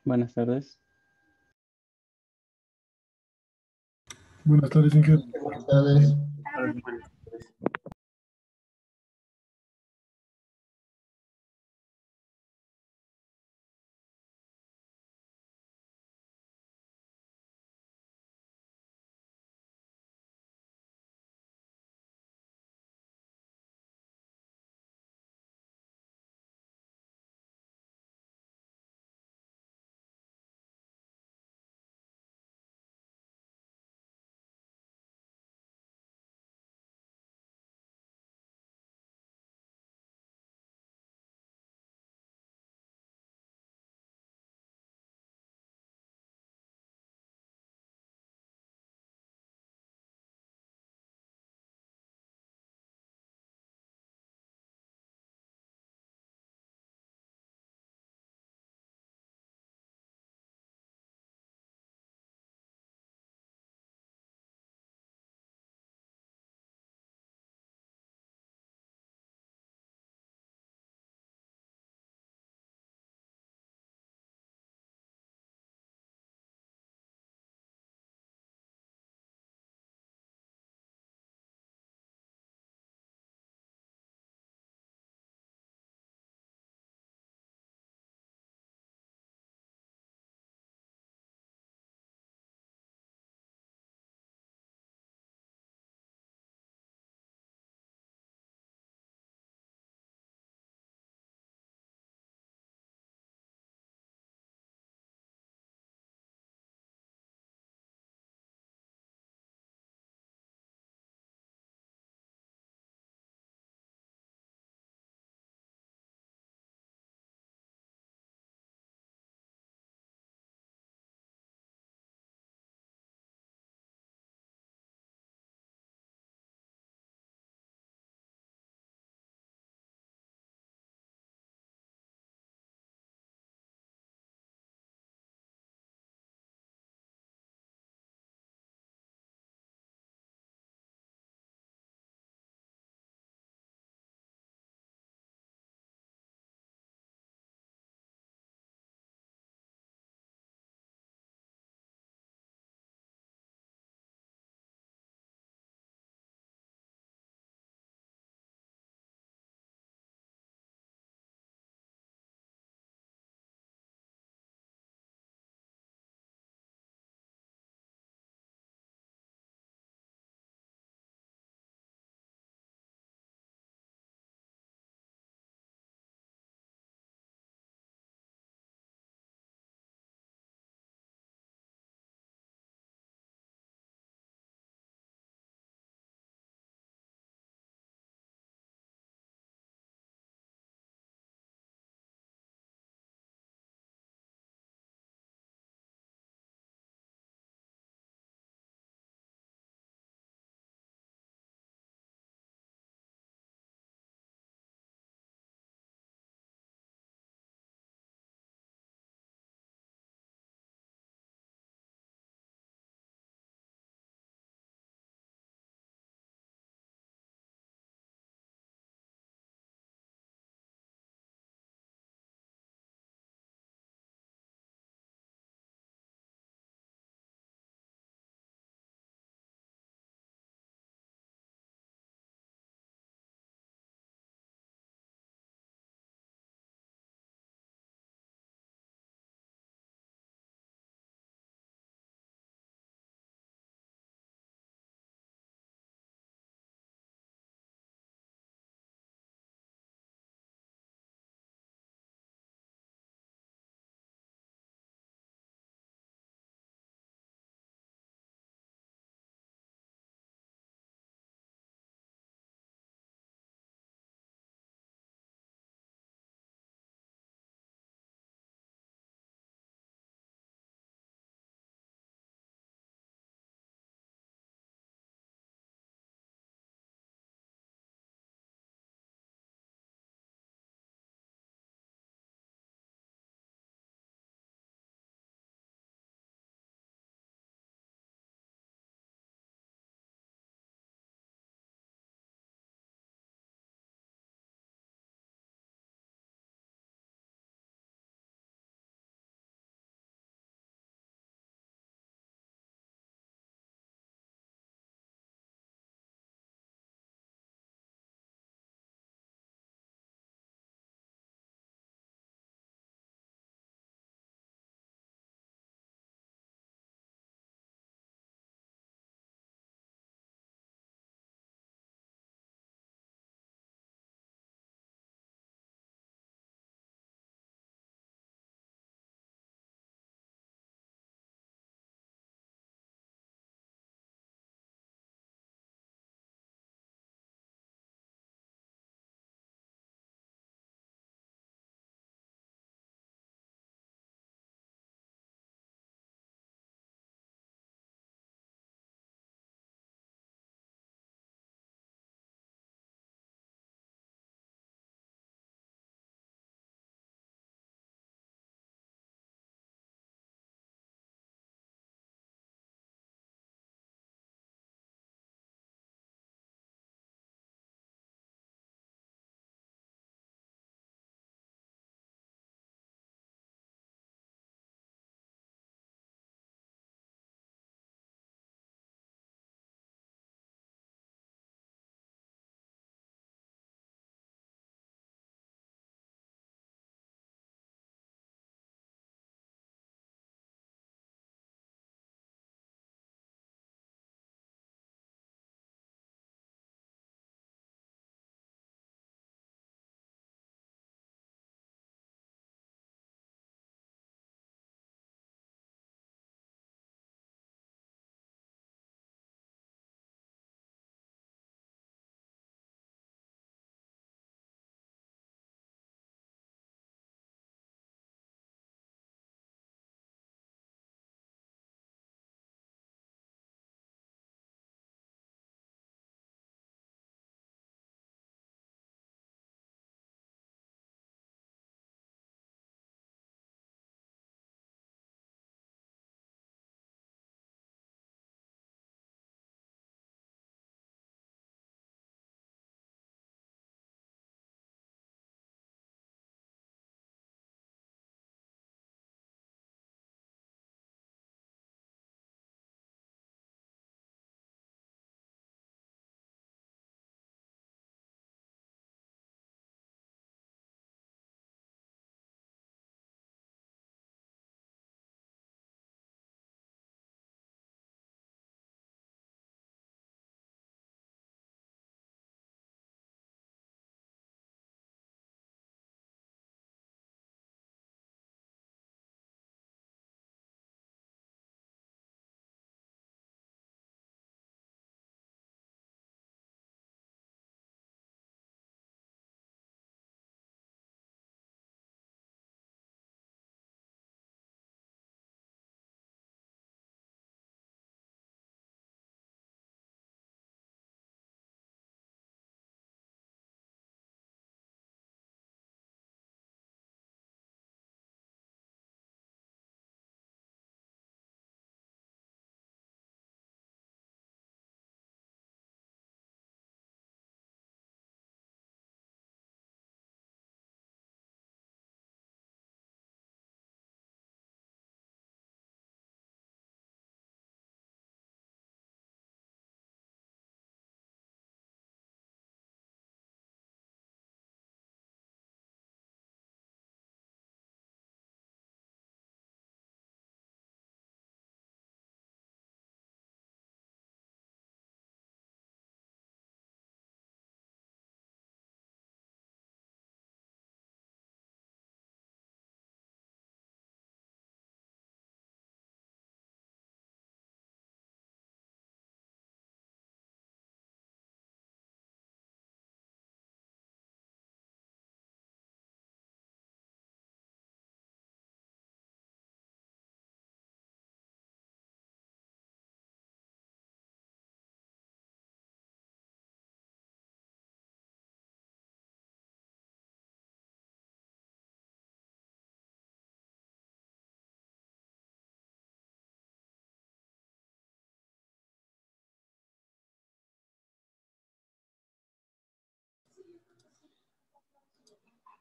Buenas tardes. Buenas tardes, Inge. Buenas tardes.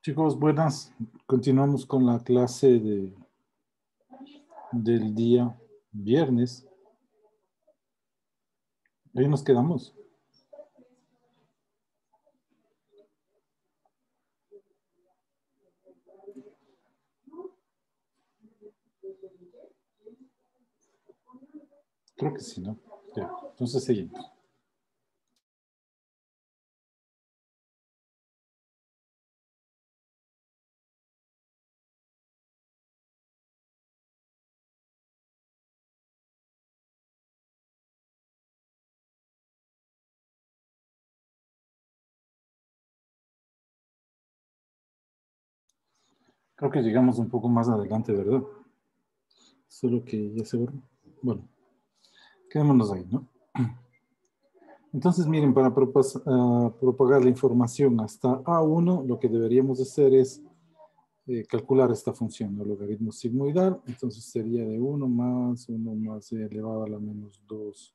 Chicos, buenas. Continuamos con la clase del día viernes. Ahí nos quedamos. Creo que sí, ¿no? Ya. Entonces seguimos. Creo que llegamos un poco más adelante, ¿verdad? Solo que ya se borró. Bueno, quedémonos ahí, ¿no? Entonces, miren, para propagar la información hasta A1, lo que deberíamos hacer es calcular esta función, el logaritmo sigmoidal. Entonces sería de 1 más e elevado a la menos 2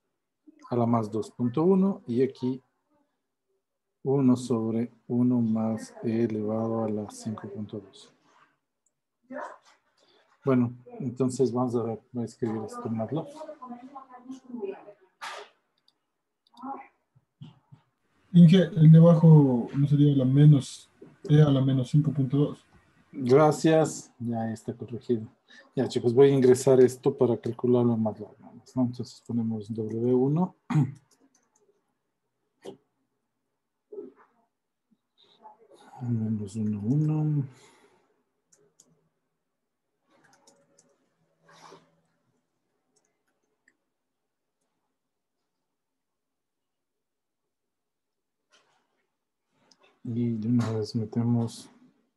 a la más 2.1 y aquí 1 sobre 1 más e elevado a la 5.2. Bueno, entonces vamos a escribir esto en MATLAB. Inge, el de abajo no sería la menos e a la menos 5.2. Gracias, ya está corregido. Ya chicos, voy a ingresar esto para calcularlo en MATLAB, ¿no? Entonces ponemos W1. Menos 1, 1. Y de una vez metemos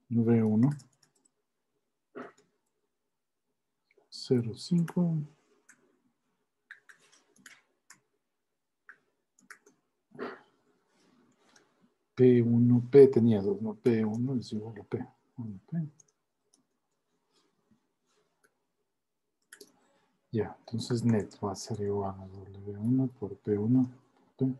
V1. 0, 5. P1, P tenía 2, ¿no? P1 es igual a P. 1P. Ya, entonces net va a ser igual a W1 por P1 por P.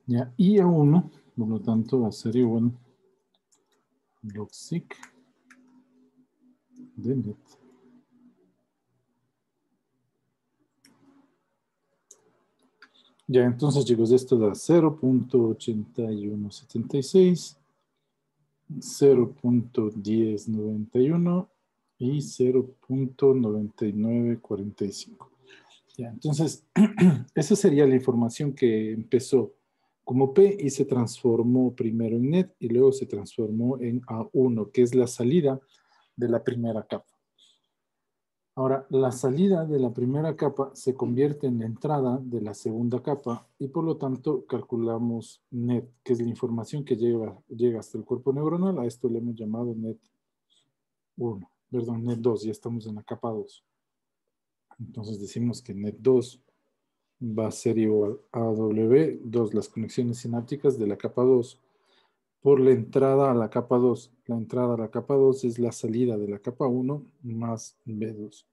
Ya, y a 1, por lo tanto, va a ser igual log sig de net. Ya, entonces, chicos, esto da 0.8176, 0.1091 y 0.9945. Ya, entonces, esa sería la información que empezó como P y se transformó primero en net y luego se transformó en A1, que es la salida de la primera capa. Ahora, la salida de la primera capa se convierte en la entrada de la segunda capa y por lo tanto calculamos net, que es la información que llega hasta el cuerpo neuronal. A esto le hemos llamado net 1, perdón, net 2, ya estamos en la capa 2. Entonces decimos que net 2 va a ser igual a W2, las conexiones sinápticas de la capa 2, por la entrada a la capa 2. La entrada a la capa 2 es la salida de la capa 1 más B2.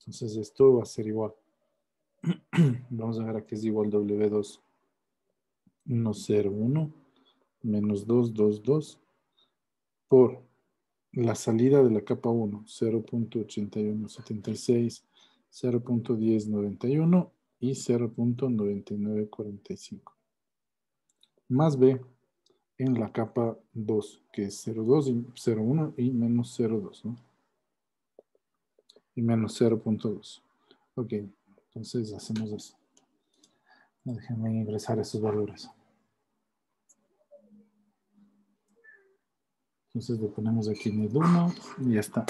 Entonces esto va a ser igual. Vamos a ver a qué es igual W2. 1, 0, 1, menos 2, 2, 2, por la salida de la capa 1, 0.8176, 0.1091 y 0.9945. Más B en la capa 2, que es 0.2 y 0.1 y menos 0.2, ¿no? Y menos 0.2. Ok, entonces hacemos eso. Déjenme ingresar esos valores. Entonces le ponemos aquí net 1 y ya está.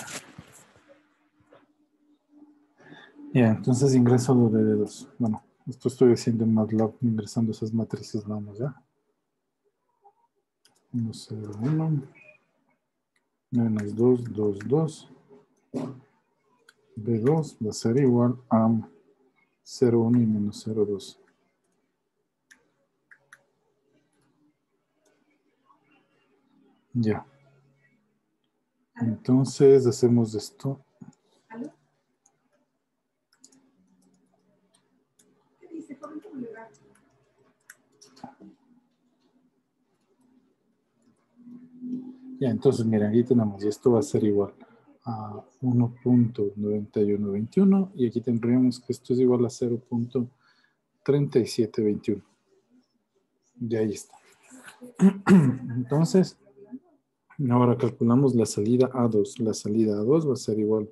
Ya, entonces ingreso W2. Bueno, esto estoy haciendo en MATLAB, ingresando esas matrices, vamos, ¿ya? 1, 0, 1, menos 2, 2, 2. B2 va a ser igual a 0, 1 y menos 0, 2. Ya. Entonces hacemos esto. Ya, entonces miren, aquí tenemos, y esto va a ser igual a 1.9121 y aquí tendríamos que esto es igual a 0.3721. Ya ahí está. Entonces, ahora calculamos la salida A2. La salida A2 va a ser igual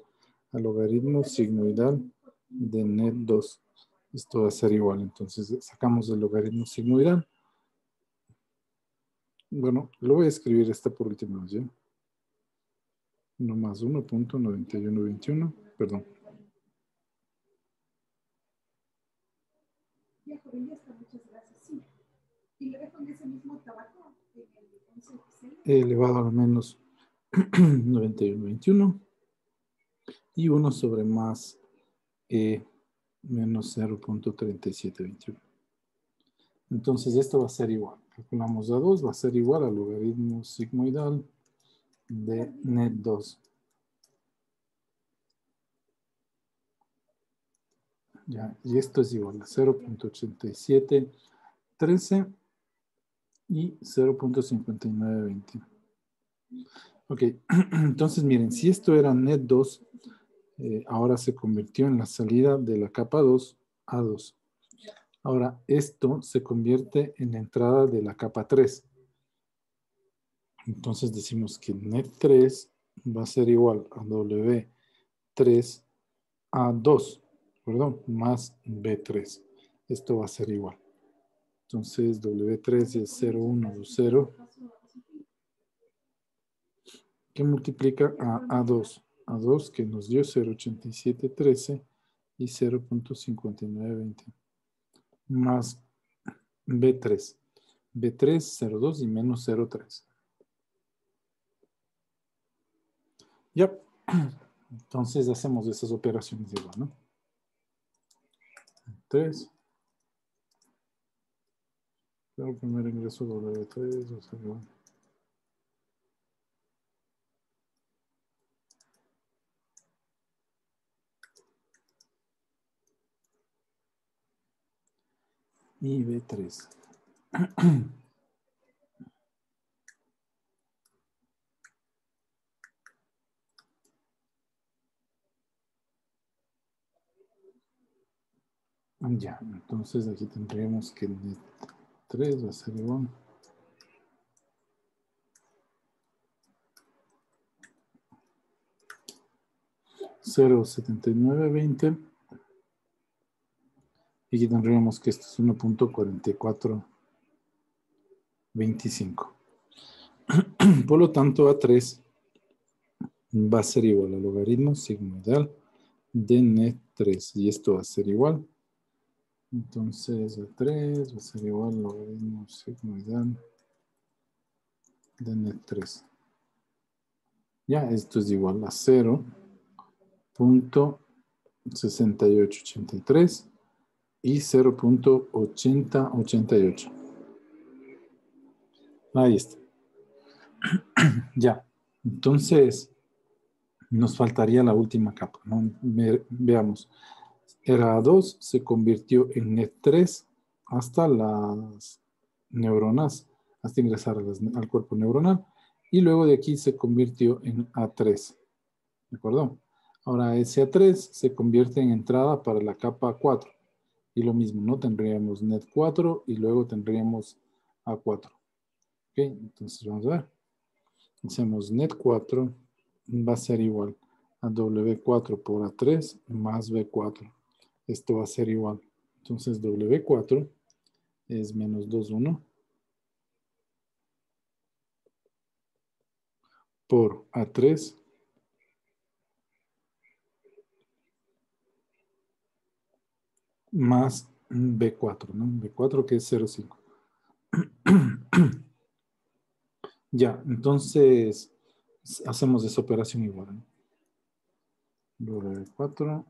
al logaritmo sigmoidal de net 2. Esto va a ser igual, entonces sacamos el logaritmo sigmoidal. Bueno, lo voy a escribir esta por última vez, ¿ya? 1 más 1.9121, perdón. Elevado a menos 9121 y 1 sobre más menos 0.3721. Entonces esto va a ser igual. Calculamos A2, va a ser igual al logaritmo sigmoidal de net 2. Ya, y esto es igual a 0.8713 y 0.5920. Ok, entonces miren, si esto era net 2, ahora se convirtió en la salida de la capa 2, A2. Ahora, esto se convierte en la entrada de la capa 3. Entonces decimos que net 3 va a ser igual a W3 A2, perdón, más B3. Esto va a ser igual. Entonces W3 es 0,120 que multiplica a A2. A2 que nos dio 0,8713 y 0.5920 más B3. B3, 0,2 y menos 0,3. Ya. Entonces hacemos esas operaciones igual, ¿no? 3. El primer ingreso W3 va a ser igual. Y B3. Ya, entonces aquí tendríamos que net 3 va a ser igual. $0.7920 y aquí tendríamos que esto es 1.4425. Por lo tanto, A3 va a ser igual al logaritmo sigmoidal de net 3 y esto va a ser igual. Entonces, A3 va a ser igual al logaritmo sigmoidal de net 3. Ya, esto es igual a 0.6883 y 0.8088. Ahí está. Ya. Entonces, nos faltaría la última capa, ¿no? Veamos. Era A2, se convirtió en net 3 hasta las neuronas, hasta ingresar al cuerpo neuronal. Y luego de aquí se convirtió en A3. ¿De acuerdo? Ahora ese A3 se convierte en entrada para la capa 4. Y lo mismo, ¿no? Tendríamos net 4 y luego tendríamos A4. ¿Ok? Entonces vamos a ver. Hacemos net 4 va a ser igual a W4 por A3 más B4. Esto va a ser igual. Entonces W4 es menos 2,1 por A3 más B4, ¿no? B4 que es 0,5. Ya, entonces hacemos esa operación igual, ¿no? W4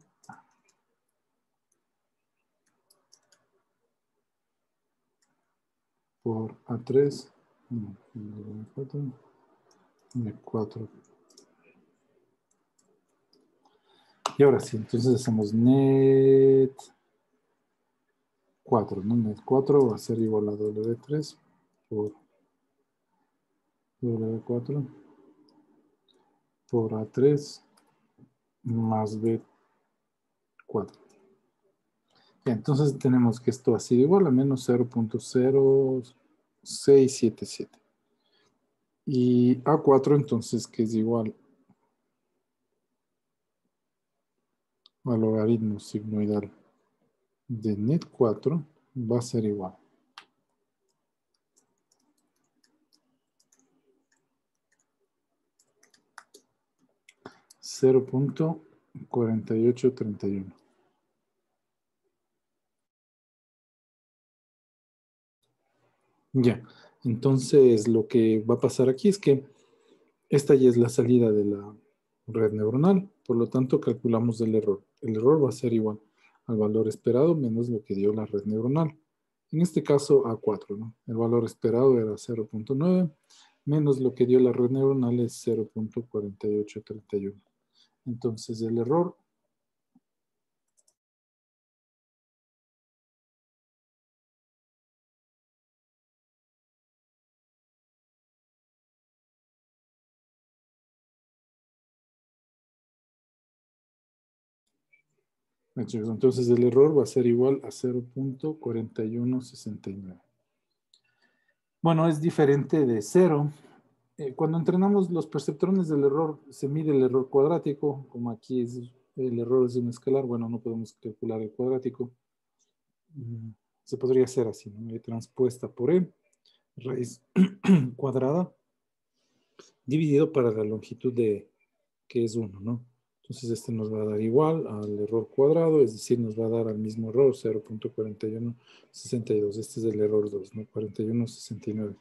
por A3 W4 net 4. Y ahora sí, entonces hacemos net 4, ¿no? Net 4 va a ser igual a W3 por W4 por A3 más B4. Bien, entonces tenemos que esto ha sido igual a menos 0.0677. Y A4 entonces que es igual al logaritmo sigmoidal de net 4 va a ser igual 0.4831. Ya, entonces lo que va a pasar aquí es que esta ya es la salida de la red neuronal, por lo tanto calculamos el error. El error va a ser igual al valor esperado menos lo que dio la red neuronal. En este caso A4, ¿no? El valor esperado era 0.9 menos lo que dio la red neuronal es 0.4831. Entonces el error entonces el error va a ser igual a 0.4169. Bueno, es diferente de 0. Cuando entrenamos los perceptrones del error, se mide el error cuadrático, como aquí es, el error es de un escalar, bueno, no podemos calcular el cuadrático. Se podría hacer así, ¿no? E transpuesta por E, raíz cuadrada, dividido para la longitud de que es 1, ¿no? Entonces este nos va a dar igual al error cuadrado, es decir, nos va a dar al mismo error, 0.4162. Este es el error 2, ¿no? 4169.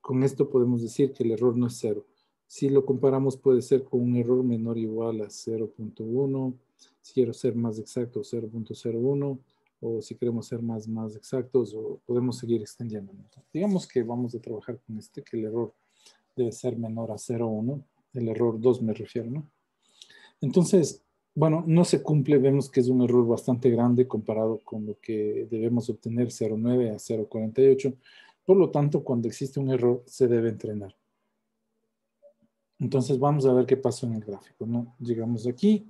Con esto podemos decir que el error no es 0. Si lo comparamos puede ser con un error menor o igual a 0.1. Si quiero ser más exacto, 0.01. O si queremos ser más exactos, o podemos seguir extendiendo. Digamos que vamos a trabajar con que el error debe ser menor a 0.1. El error 2 me refiero, ¿no? Entonces, bueno, no se cumple. Vemos que es un error bastante grande comparado con lo que debemos obtener 0.9 a 0.48. Por lo tanto, cuando existe un error, se debe entrenar. Entonces, vamos a ver qué pasó en el gráfico, ¿no? Llegamos aquí,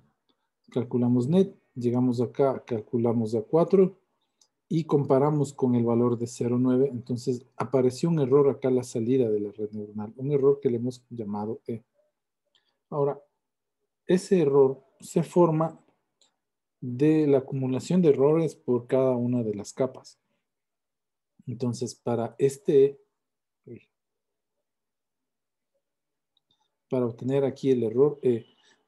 calculamos net, llegamos acá, calculamos A4 y comparamos con el valor de 0.9. Entonces, apareció un error acá a la salida de la red neuronal, un error que le hemos llamado E. Ahora, ese error se forma de la acumulación de errores por cada una de las capas. Entonces, para obtener aquí el error E,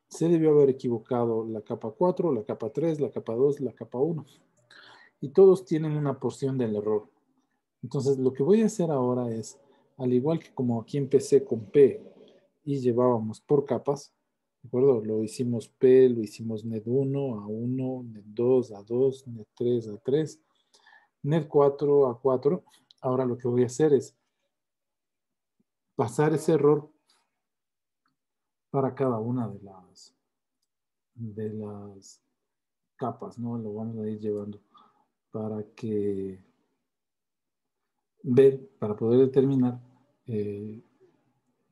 se debió haber equivocado la capa 4, la capa 3, la capa 2, la capa 1. Y todos tienen una porción del error. Entonces, lo que voy a hacer ahora es, al igual que como aquí empecé con P y llevábamos por capas, ¿de acuerdo? Lo hicimos P, lo hicimos net 1, A1, net 2, A2, net 3, A3, net 4, A4. Ahora lo que voy a hacer es pasar ese error para cada una de las capas, ¿no? Lo vamos a ir llevando para para poder determinar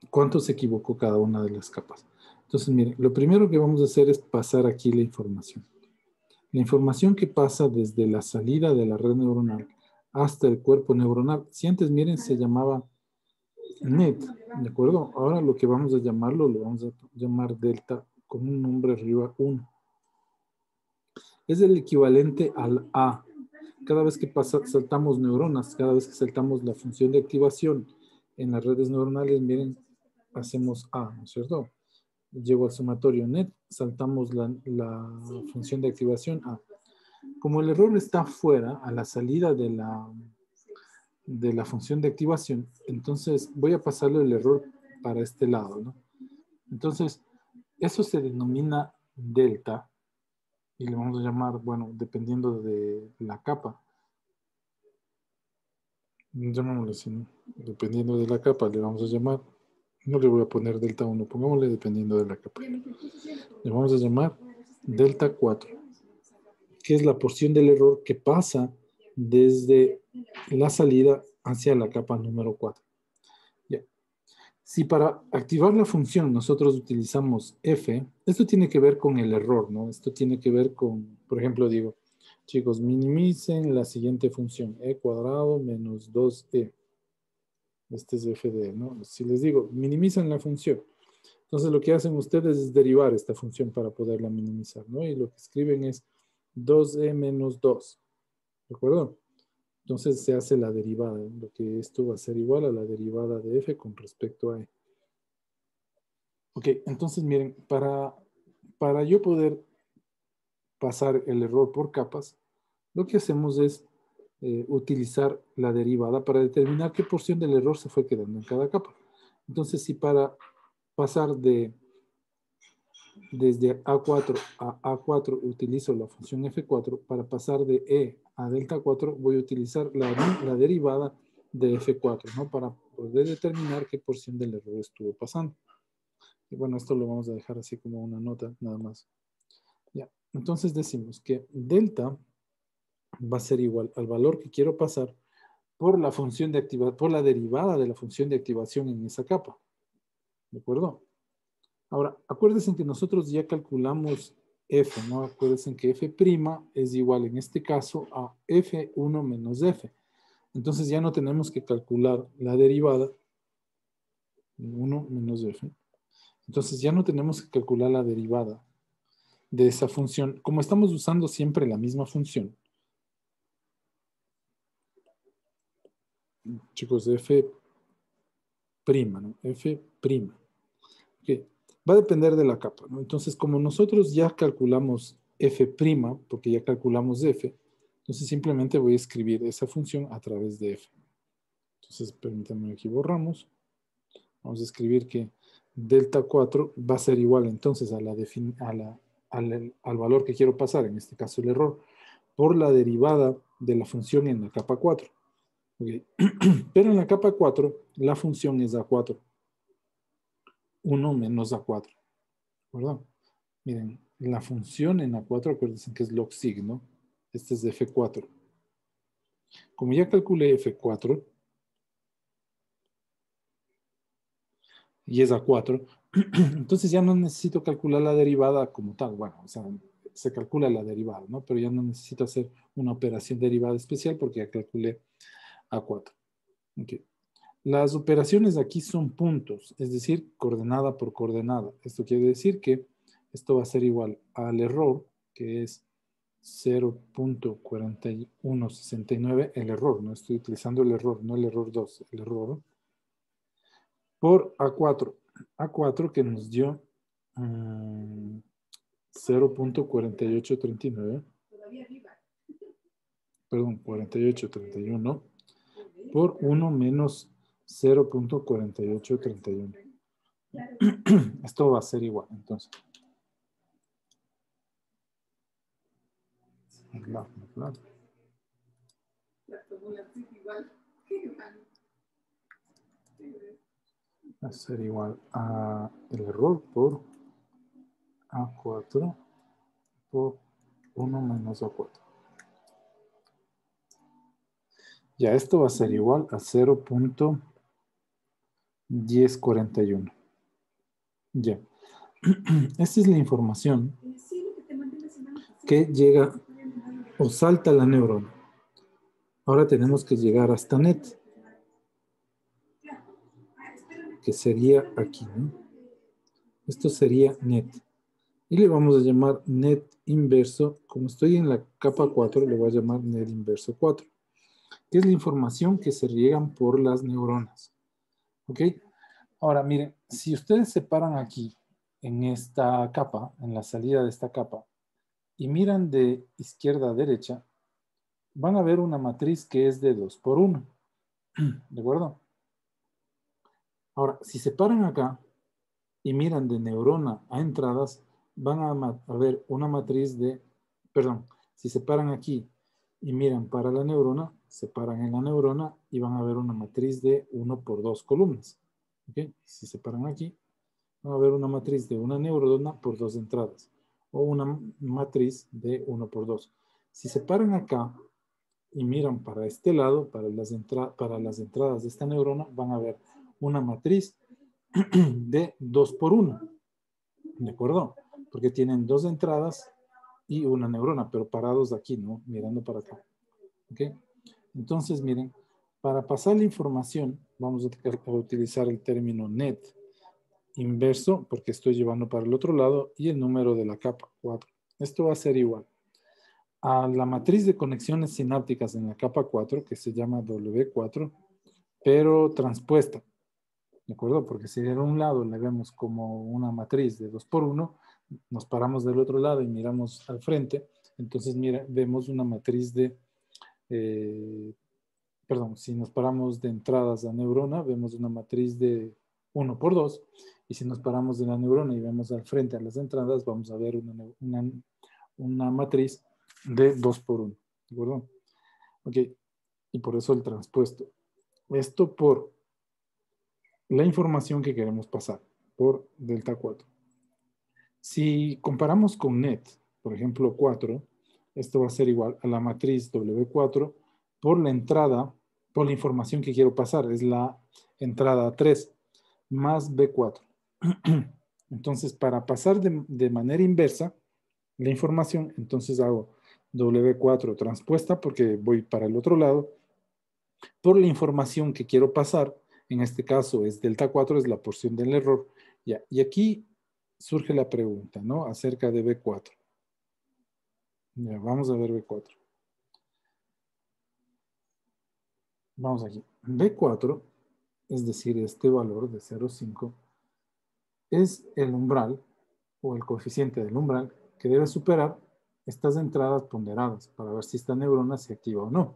cuánto se equivocó cada una de las capas. Entonces, miren, lo primero que vamos a hacer es pasar aquí la información. La información que pasa desde la salida de la red neuronal hasta el cuerpo neuronal. Si antes, miren, se llamaba net, ¿de acuerdo? Ahora lo que vamos a llamarlo, lo vamos a llamar delta con un nombre arriba 1. Es el equivalente al A. Cada vez que saltamos neuronas, cada vez que saltamos la función de activación en las redes neuronales, miren, hacemos A, ¿no es cierto? Llego al sumatorio net, saltamos la función de activación A. Como el error está fuera, a la salida de la función de activación, entonces voy a pasarle el error para este lado, ¿no? Entonces, eso se denomina delta y le vamos a llamar, bueno, dependiendo de la capa, llamémoslo así, ¿no? Dependiendo de la capa le vamos a llamar No le voy a poner delta 1, pongámosle dependiendo de la capa. Le vamos a llamar delta 4, que es la porción del error que pasa desde la salida hacia la capa número 4. Ya. Si para activar la función nosotros utilizamos f, esto tiene que ver con el error, ¿no? Esto tiene que ver con, por ejemplo, digo, chicos, minimicen la siguiente función, e cuadrado menos 2e. Este es f de, ¿no? Si les digo, minimizan la función, entonces lo que hacen ustedes es derivar esta función para poderla minimizar, ¿no? Y lo que escriben es 2e menos 2, ¿de acuerdo? Entonces se hace la derivada, lo que esto va a ser igual a la derivada de f con respecto a e. Ok, entonces miren, para yo poder pasar el error por capas, lo que hacemos es utilizar la derivada para determinar qué porción del error se fue quedando en cada capa. Entonces, si para pasar desde A4 a A4 utilizo la función F4, para pasar de E a delta 4 voy a utilizar la derivada de F4, ¿no? Para poder determinar qué porción del error estuvo pasando. Y bueno, esto lo vamos a dejar así como una nota, nada más. Ya, entonces decimos que delta va a ser igual al valor que quiero pasar por la función de activación, por la derivada de la función de activación en esa capa. ¿De acuerdo? Ahora, acuérdense que nosotros ya calculamos f, ¿no? Acuérdense que f' es igual en este caso a f1 menos f. Entonces ya no tenemos que calcular la derivada, 1 menos f. Entonces ya no tenemos que calcular la derivada de esa función. Como estamos usando siempre la misma función, chicos, f', ¿no? F'. Okay. Va a depender de la capa, ¿no? Entonces, como nosotros ya calculamos f', porque ya calculamos f, entonces simplemente voy a escribir esa función a través de f. Entonces, permítanme, aquí borramos. Vamos a escribir que delta 4 va a ser igual entonces al valor que quiero pasar, en este caso el error, por la derivada de la función en la capa 4. Okay. Pero en la capa 4, la función es A4. 1 menos A4. ¿Verdad? Miren, la función en A4, acuérdense que es log_sig, ¿no? Este es de F4. Como ya calculé F4 y es A4, entonces ya no necesito calcular la derivada como tal. Bueno, o sea, se calcula la derivada, ¿no? Pero ya no necesito hacer una operación derivada especial porque ya calculé A4. Okay. Las operaciones aquí son puntos, es decir, coordenada por coordenada. Esto quiere decir que esto va a ser igual al error, que es 0.4169, el error, no estoy utilizando el error, no el error 2, el error, por A4. A4 que nos dio 0.4839, perdón, 4831, por 1 menos 0.4831. Esto va a ser igual, entonces. Va a ser igual a el error por A4 por 1 menos A4. Ya, esto va a ser igual a 0.1041. Ya. Esta es la información que llega o salta la neurona. Ahora tenemos que llegar hasta net, que sería aquí, ¿no? Esto sería net. Y le vamos a llamar net inverso. Como estoy en la capa 4, le voy a llamar net inverso 4, que es la información que se riegan por las neuronas. ¿Ok? Ahora, miren, si ustedes se paran aquí, en esta capa, en la salida de esta capa, y miran de izquierda a derecha, van a ver una matriz que es de 2 por 1. ¿De acuerdo? Ahora, si se paran acá y miran de neurona a entradas, van a ver una matriz de, perdón, si se paran aquí y miran para la neurona, se paran en la neurona y van a ver una matriz de 1 por 2 columnas. ¿Ok? Si separan aquí, va a haber una matriz de una neurona por dos entradas, o una matriz de 1 por 2. Si separan acá y miran para este lado, para las entradas de esta neurona, van a ver una matriz de 2 por 1. ¿De acuerdo? Porque tienen dos entradas y una neurona, pero parados aquí, ¿no? Mirando para acá. ¿Ok? Entonces, miren, para pasar la información, vamos a utilizar el término net inverso, porque estoy llevando para el otro lado, y el número de la capa 4. Esto va a ser igual a la matriz de conexiones sinápticas en la capa 4, que se llama W4, pero transpuesta. ¿De acuerdo? Porque si de un lado le vemos como una matriz de 2 por 1, nos paramos del otro lado y miramos al frente, entonces mira, vemos una matriz de, perdón, si nos paramos de entradas a neurona, vemos una matriz de 1 por 2, y si nos paramos de la neurona y vemos al frente a las entradas, vamos a ver una matriz de 2 por 1. ¿De acuerdo? Ok, y por eso el transpuesto. Esto por la información que queremos pasar, por delta 4. Si comparamos con net, por ejemplo 4, esto va a ser igual a la matriz W4 por la entrada, por la información que quiero pasar, es la entrada 3 más B4. Entonces, para pasar de manera inversa la información, entonces hago W4 transpuesta porque voy para el otro lado, por la información que quiero pasar, en este caso es delta 4, es la porción del error. Ya, y aquí surge la pregunta, ¿no? Acerca de B4. Ya, vamos a ver B4. Vamos aquí. B4, es decir, este valor de 0,5, es el umbral o el coeficiente del umbral que debe superar estas entradas ponderadas para ver si esta neurona se activa o no.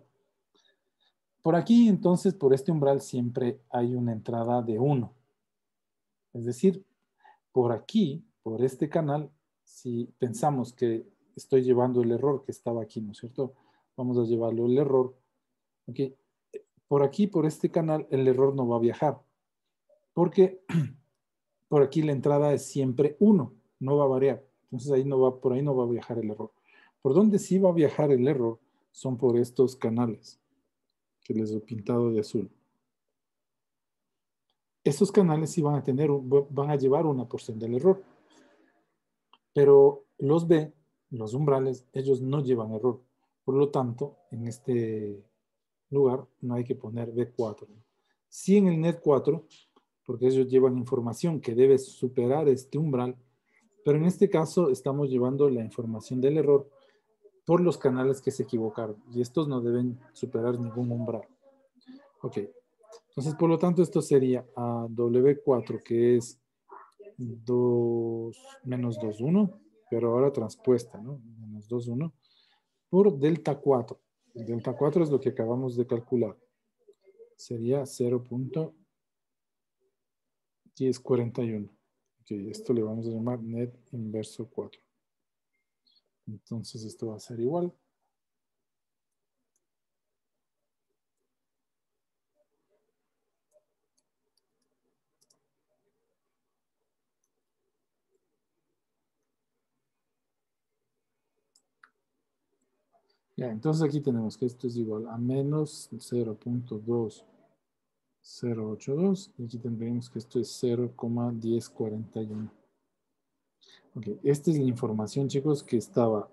Por aquí, entonces, por este umbral siempre hay una entrada de 1. Es decir, por aquí, por este canal, si pensamos que estoy llevando el error que estaba aquí, ¿no es cierto? Vamos a llevarlo el error. Okay. Por aquí, por este canal, el error no va a viajar. Porque por aquí la entrada es siempre 1, no va a variar. Entonces ahí no va, por ahí no va a viajar el error. Por donde sí va a viajar el error son por estos canales que les he pintado de azul. Estos canales sí van a llevar una porción del error. Pero los B, los umbrales, ellos no llevan error. Por lo tanto, en este lugar no hay que poner B4. Sí en el NET 4, porque ellos llevan información que debe superar este umbral, pero en este caso estamos llevando la información del error por los canales que se equivocaron, y estos no deben superar ningún umbral. Ok, entonces por lo tanto esto sería a W4, que es 2 menos 2, 1, pero ahora transpuesta, ¿no? Menos 2, 1, por delta 4. El delta 4 es lo que acabamos de calcular. Sería 0.1041. Ok, esto le vamos a llamar net inverso 4. Entonces esto va a ser igual. Ya, entonces aquí tenemos que esto es igual a menos 0.2082. Y aquí tendríamos que esto es 0.1041. Ok, esta es la información, chicos, que estaba.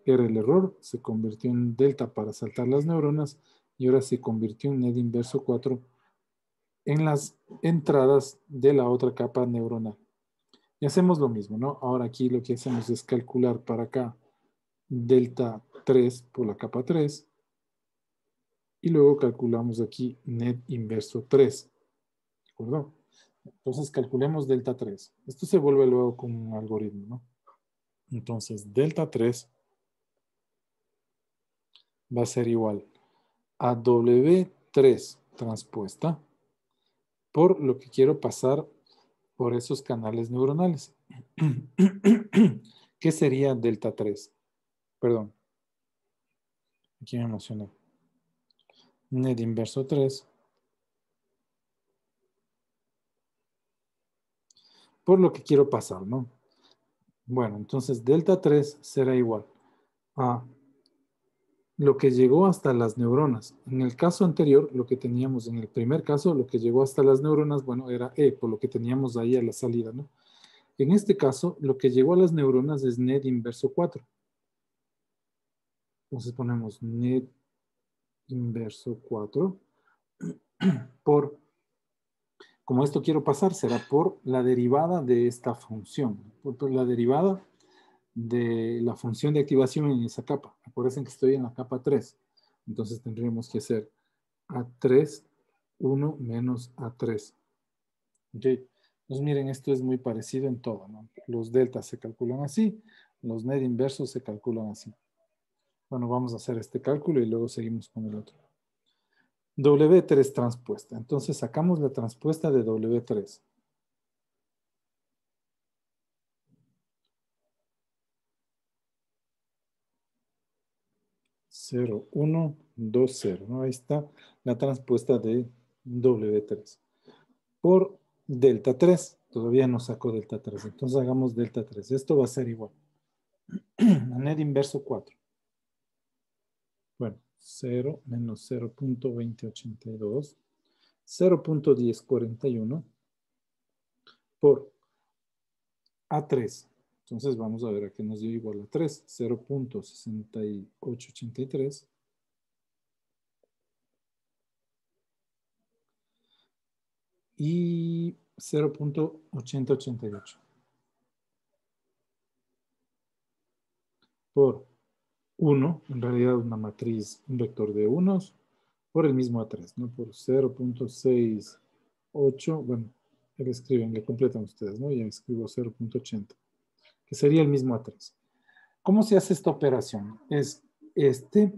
Era el error, se convirtió en delta para saltar las neuronas y ahora se convirtió en net inverso 4 en las entradas de la otra capa neuronal. Y hacemos lo mismo, ¿no? Ahora aquí lo que hacemos es calcular para acá delta 3 por la capa 3 y luego calculamos aquí net inverso 3. ¿De acuerdo? Entonces calculemos delta 3. Esto se vuelve luego con un algoritmo, ¿no? Entonces delta 3 va a ser igual a W3 transpuesta por lo que quiero pasar por esos canales neuronales. ¿Qué sería delta 3? Perdón. Aquí me emocioné. Net inverso 3 por lo que quiero pasar, ¿no? Bueno, entonces delta 3 será igual a lo que llegó hasta las neuronas. En el caso anterior, lo que teníamos en el primer caso, lo que llegó hasta las neuronas, bueno, era E, por lo que teníamos ahí a la salida, ¿no? En este caso, lo que llegó a las neuronas es net inverso 4. Entonces ponemos net inverso 4 por, como esto quiero pasar, será por la derivada de esta función, por la derivada de la función de activación en esa capa. Acuérdense que estoy en la capa 3. Entonces tendríamos que hacer A3, 1 menos A3. ¿Ok? Entonces miren, esto es muy parecido en todo, ¿no? Los deltas se calculan así, los net inversos se calculan así. Bueno, vamos a hacer este cálculo y luego seguimos con el otro. W3 transpuesta. Entonces sacamos la transpuesta de W3. Cero, 1, 2, 0. ¿No? Ahí está la transpuesta de W3. Por delta 3. Todavía no saco delta 3. Entonces hagamos delta 3. Esto va a ser igual a net inverso 4. Bueno, 0 menos 0.2082. 0.1041 por A3. Entonces vamos a ver a qué nos dio igual a 3. 0.6883 y 0.8088 por 1, en realidad una matriz, un vector de unos, por el mismo A3, ¿no? Por 0.68, bueno, le escriben, le completan ustedes, ¿no? Ya escribo 0.80, que sería el mismo A3. ¿Cómo se hace esta operación? Es este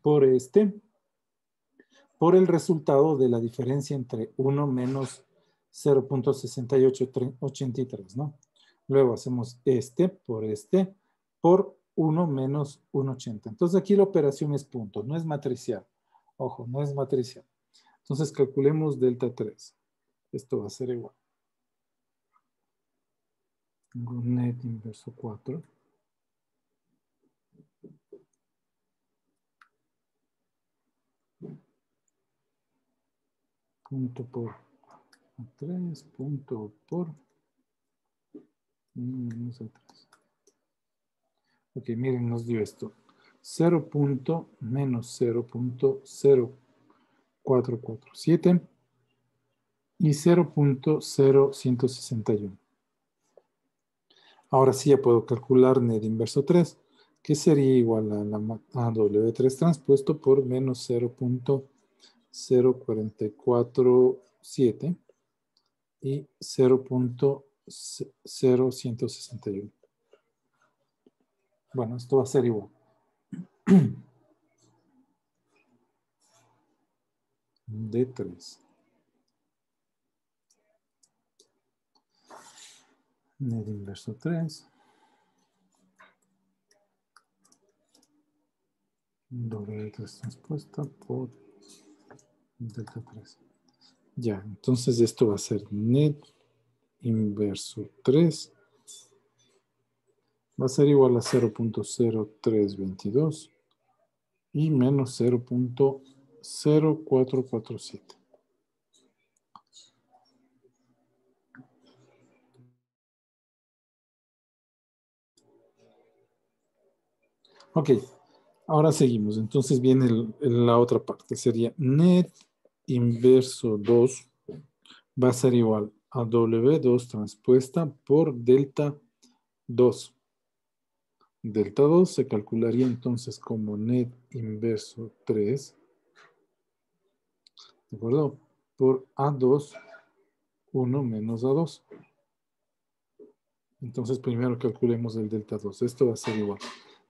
por por el resultado de la diferencia entre 1 menos 0.6883, ¿no? Luego hacemos este por 1 menos 1,80. Entonces aquí la operación es punto, no es matricial. Ojo, no es matricial. Entonces calculemos delta 3. Esto va a ser igual. Tengo net inverso 4. Punto por 3, punto por menos 3. Ok, miren, nos dio esto. 0. Menos 0.0447 y 0.0161. Ahora sí ya puedo calcular net inverso 3, que sería igual a W3 transpuesto por menos 0.0447 y 0.0161. Bueno, esto va a ser igual. D3. Net inverso 3. W3 transpuesta por delta 3. Ya, entonces esto va a ser net inverso 3. Va a ser igual a 0.0322 y menos 0.0447. Ok, ahora seguimos. Entonces viene la otra parte. Sería net inverso 2 va a ser igual a W2 transpuesta por delta 2. Delta 2 se calcularía entonces como net inverso 3, ¿de acuerdo? Por A2, 1 menos A2. Entonces primero calculemos el delta 2. Esto va a ser igual.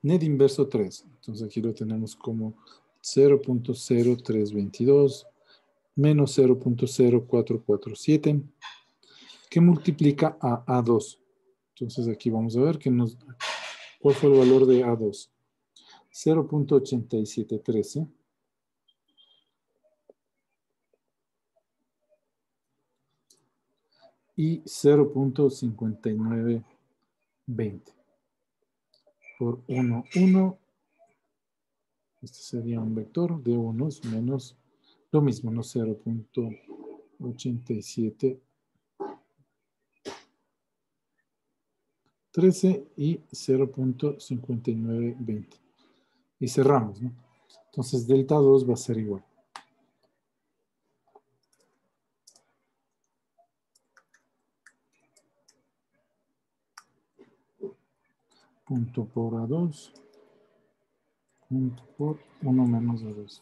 Net inverso 3. Entonces aquí lo tenemos como 0.0322 menos 0.0447 que multiplica a A2. Entonces aquí vamos a ver cuál fue el valor de A2. 0.8713 y 0.5920 por 1, 1. Este sería un vector de unos menos lo mismo, ¿no? 0.8713 y 0.5920. Y cerramos, ¿no? Entonces, delta 2 va a ser igual. Punto por A2. Punto por 1 menos A2.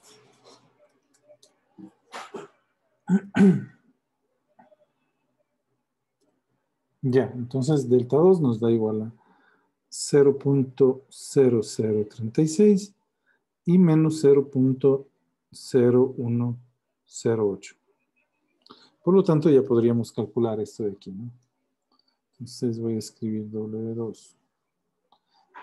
Ya, entonces delta 2 nos da igual a 0.0036 y menos 0.0108. Por lo tanto, ya podríamos calcular esto de aquí, ¿no? Entonces voy a escribir W2.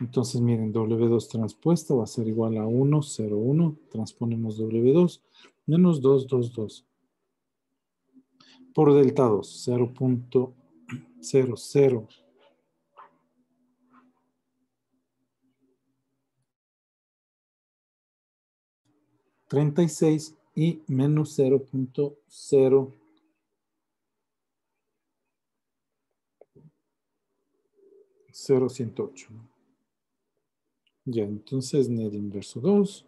Entonces, miren, W2 transpuesta va a ser igual a 1, 0, 1. Transponemos W2 menos 2, 2, 2. Por delta 2, 0.00. 36 y menos 0.0108. Ya, entonces net inverso 2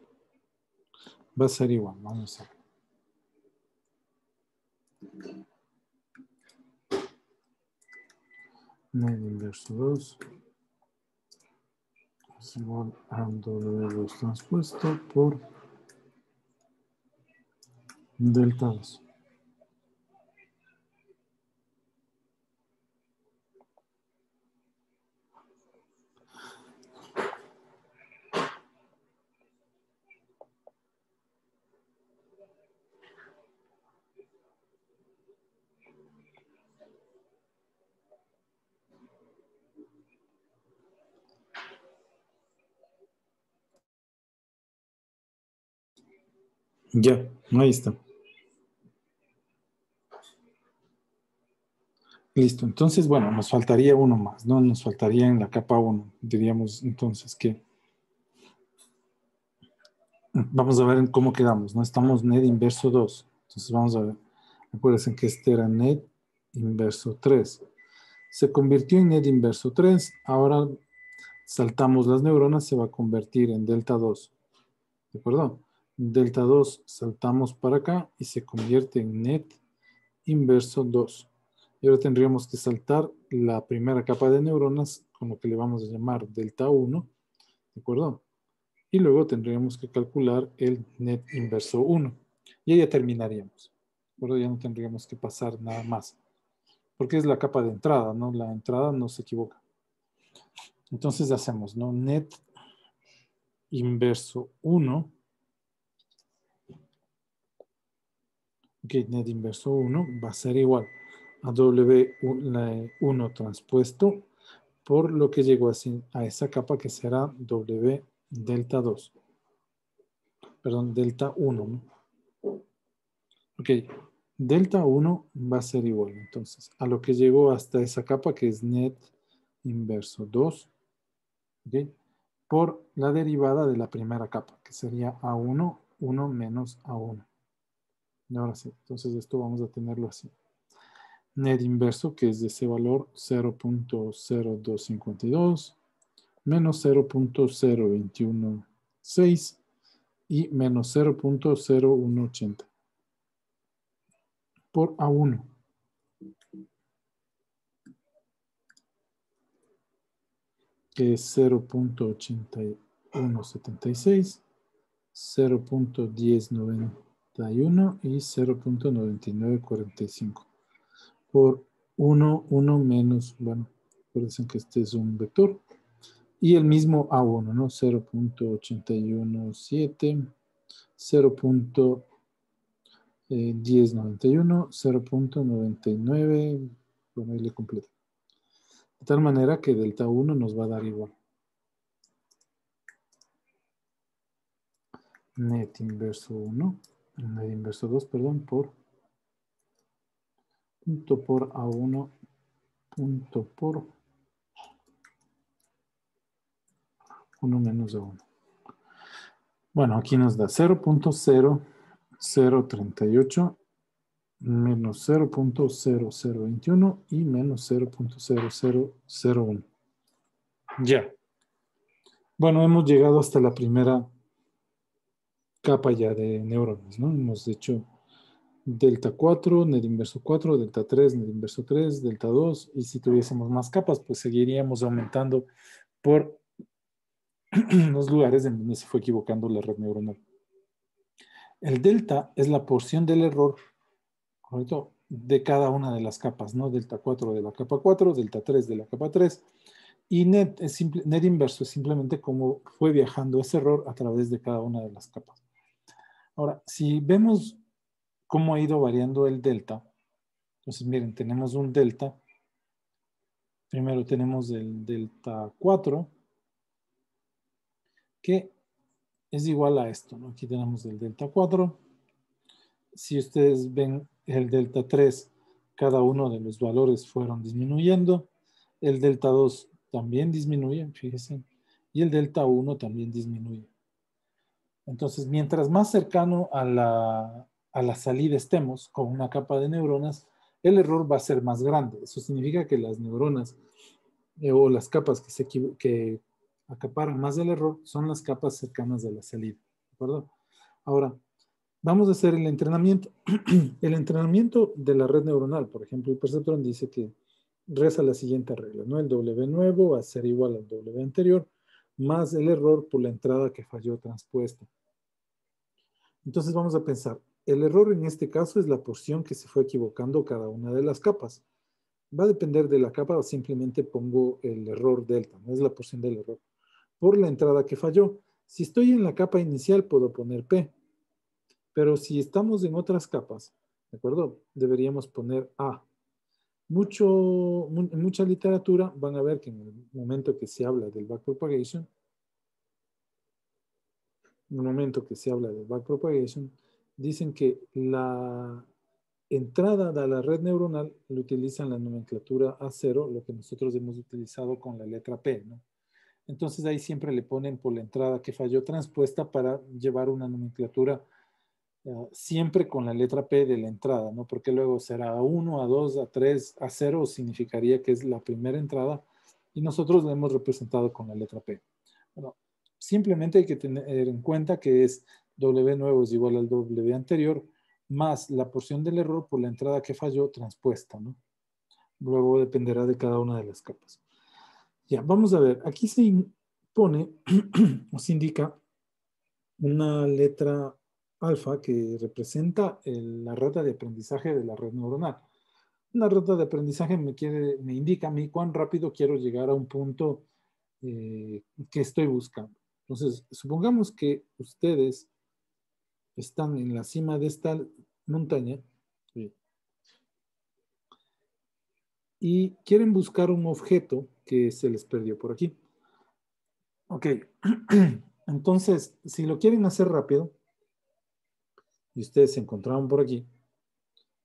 va a ser igual. Vamos a ver. Net inverso 2 es igual a W2 transpuesto por delta 2. Ya, ahí está. Listo, entonces, bueno, nos faltaría uno más, ¿no? Nos faltaría en la capa 1. Diríamos entonces que vamos a ver cómo quedamos, ¿no? Estamos net inverso 2. Entonces vamos a ver. Acuérdense que este era net inverso 3. Se convirtió en net inverso 3. Ahora saltamos las neuronas, se va a convertir en delta 2. ¿De acuerdo? Delta 2 saltamos para acá y se convierte en net inverso 2. Y ahora tendríamos que saltar la primera capa de neuronas con lo que le vamos a llamar delta 1. ¿De acuerdo? Y luego tendríamos que calcular el net inverso 1. Y ahí ya terminaríamos. ¿De acuerdo? Ya no tendríamos que pasar nada más. Porque es la capa de entrada, ¿no? La entrada no se equivoca. Entonces hacemos, ¿no? Net inverso 1. Ok, net inverso 1 va a ser igual a W1 transpuesto por lo que llegó a esa capa que será W delta 2. Perdón, delta 1, ¿no? Ok, delta 1 va a ser igual, entonces, a lo que llegó hasta esa capa que es net inverso 2, ¿ok? Por la derivada de la primera capa, que sería A1, 1 menos A1. Y ahora sí, entonces esto vamos a tenerlo así. Net inverso, que es de ese valor 0.0252, menos 0.0216 y menos 0.0180 por A1. Que es 0.8176, 0.1091 y 0.9945 por 1, 1 menos, bueno, recuerden que este es un vector, y el mismo A1, ¿no? 0.817, 0.1091, 0.99, bueno, ahí le completo. De tal manera que delta 1 nos va a dar igual. Net inverso 1, net inverso 2, perdón, por punto por A1, punto por 1 menos A1. Bueno, aquí nos da 0.0038 menos 0.0021 y menos 0.0001. Ya. Bueno, hemos llegado hasta la primera capa ya de neuronas, ¿no? Hemos hecho delta 4, net inverso 4, delta 3, net inverso 3, delta 2, y si tuviésemos más capas, pues seguiríamos aumentando por los lugares en donde se fue equivocando la red neuronal. El delta es la porción del error, ¿correcto?, de cada una de las capas, ¿no? Delta 4 de la capa 4, delta 3 de la capa 3, y net, net inverso es simplemente cómo fue viajando ese error a través de cada una de las capas. Ahora, si vemos cómo ha ido variando el delta, entonces miren, tenemos un delta. Primero tenemos el delta 4, que es igual a esto, ¿no? Aquí tenemos el delta 4. Si ustedes ven el delta 3, cada uno de los valores fueron disminuyendo. El delta 2 también disminuye, fíjense. Y el delta 1 también disminuye. Entonces, mientras más cercano a la salida estemos con una capa de neuronas, el error va a ser más grande. Eso significa que las neuronas o las capas que acaparan más del error son las capas cercanas de la salida. ¿De acuerdo? Ahora, vamos a hacer el entrenamiento. El entrenamiento de la red neuronal, por ejemplo, el perceptrón dice que reza la siguiente regla, ¿no? El W nuevo va a ser igual al W anterior, más el error por la entrada que falló transpuesta. Entonces vamos a pensar, el error en este caso es la porción que se fue equivocando cada una de las capas. Va a depender de la capa o simplemente pongo el error delta, no es la porción del error. Por la entrada que falló. Si estoy en la capa inicial puedo poner P, pero si estamos en otras capas, ¿de acuerdo? Deberíamos poner A. En mucha literatura van a ver que en el momento que se habla del backpropagation, dicen que la entrada de la red neuronal lo utilizan la nomenclatura A0, lo que nosotros hemos utilizado con la letra P, ¿no? Entonces ahí siempre le ponen por la entrada que falló transpuesta para llevar una nomenclatura siempre con la letra P de la entrada, ¿no? Porque luego será A1, A2, A3, A0 significaría que es la primera entrada y nosotros la hemos representado con la letra P. Bueno, simplemente hay que tener en cuenta que es W nuevo es igual al W anterior más la porción del error por la entrada que falló transpuesta, ¿no? Luego dependerá de cada una de las capas. Ya, vamos a ver. Aquí se pone o se indica una letra alfa que representa la rata de aprendizaje de la red neuronal. Una rata de aprendizaje me indica a mí cuán rápido quiero llegar a un punto que estoy buscando. Entonces, supongamos que ustedes están en la cima de esta montaña y quieren buscar un objeto que se les perdió por aquí. Ok, entonces, si lo quieren hacer rápido y ustedes se encontraron por aquí,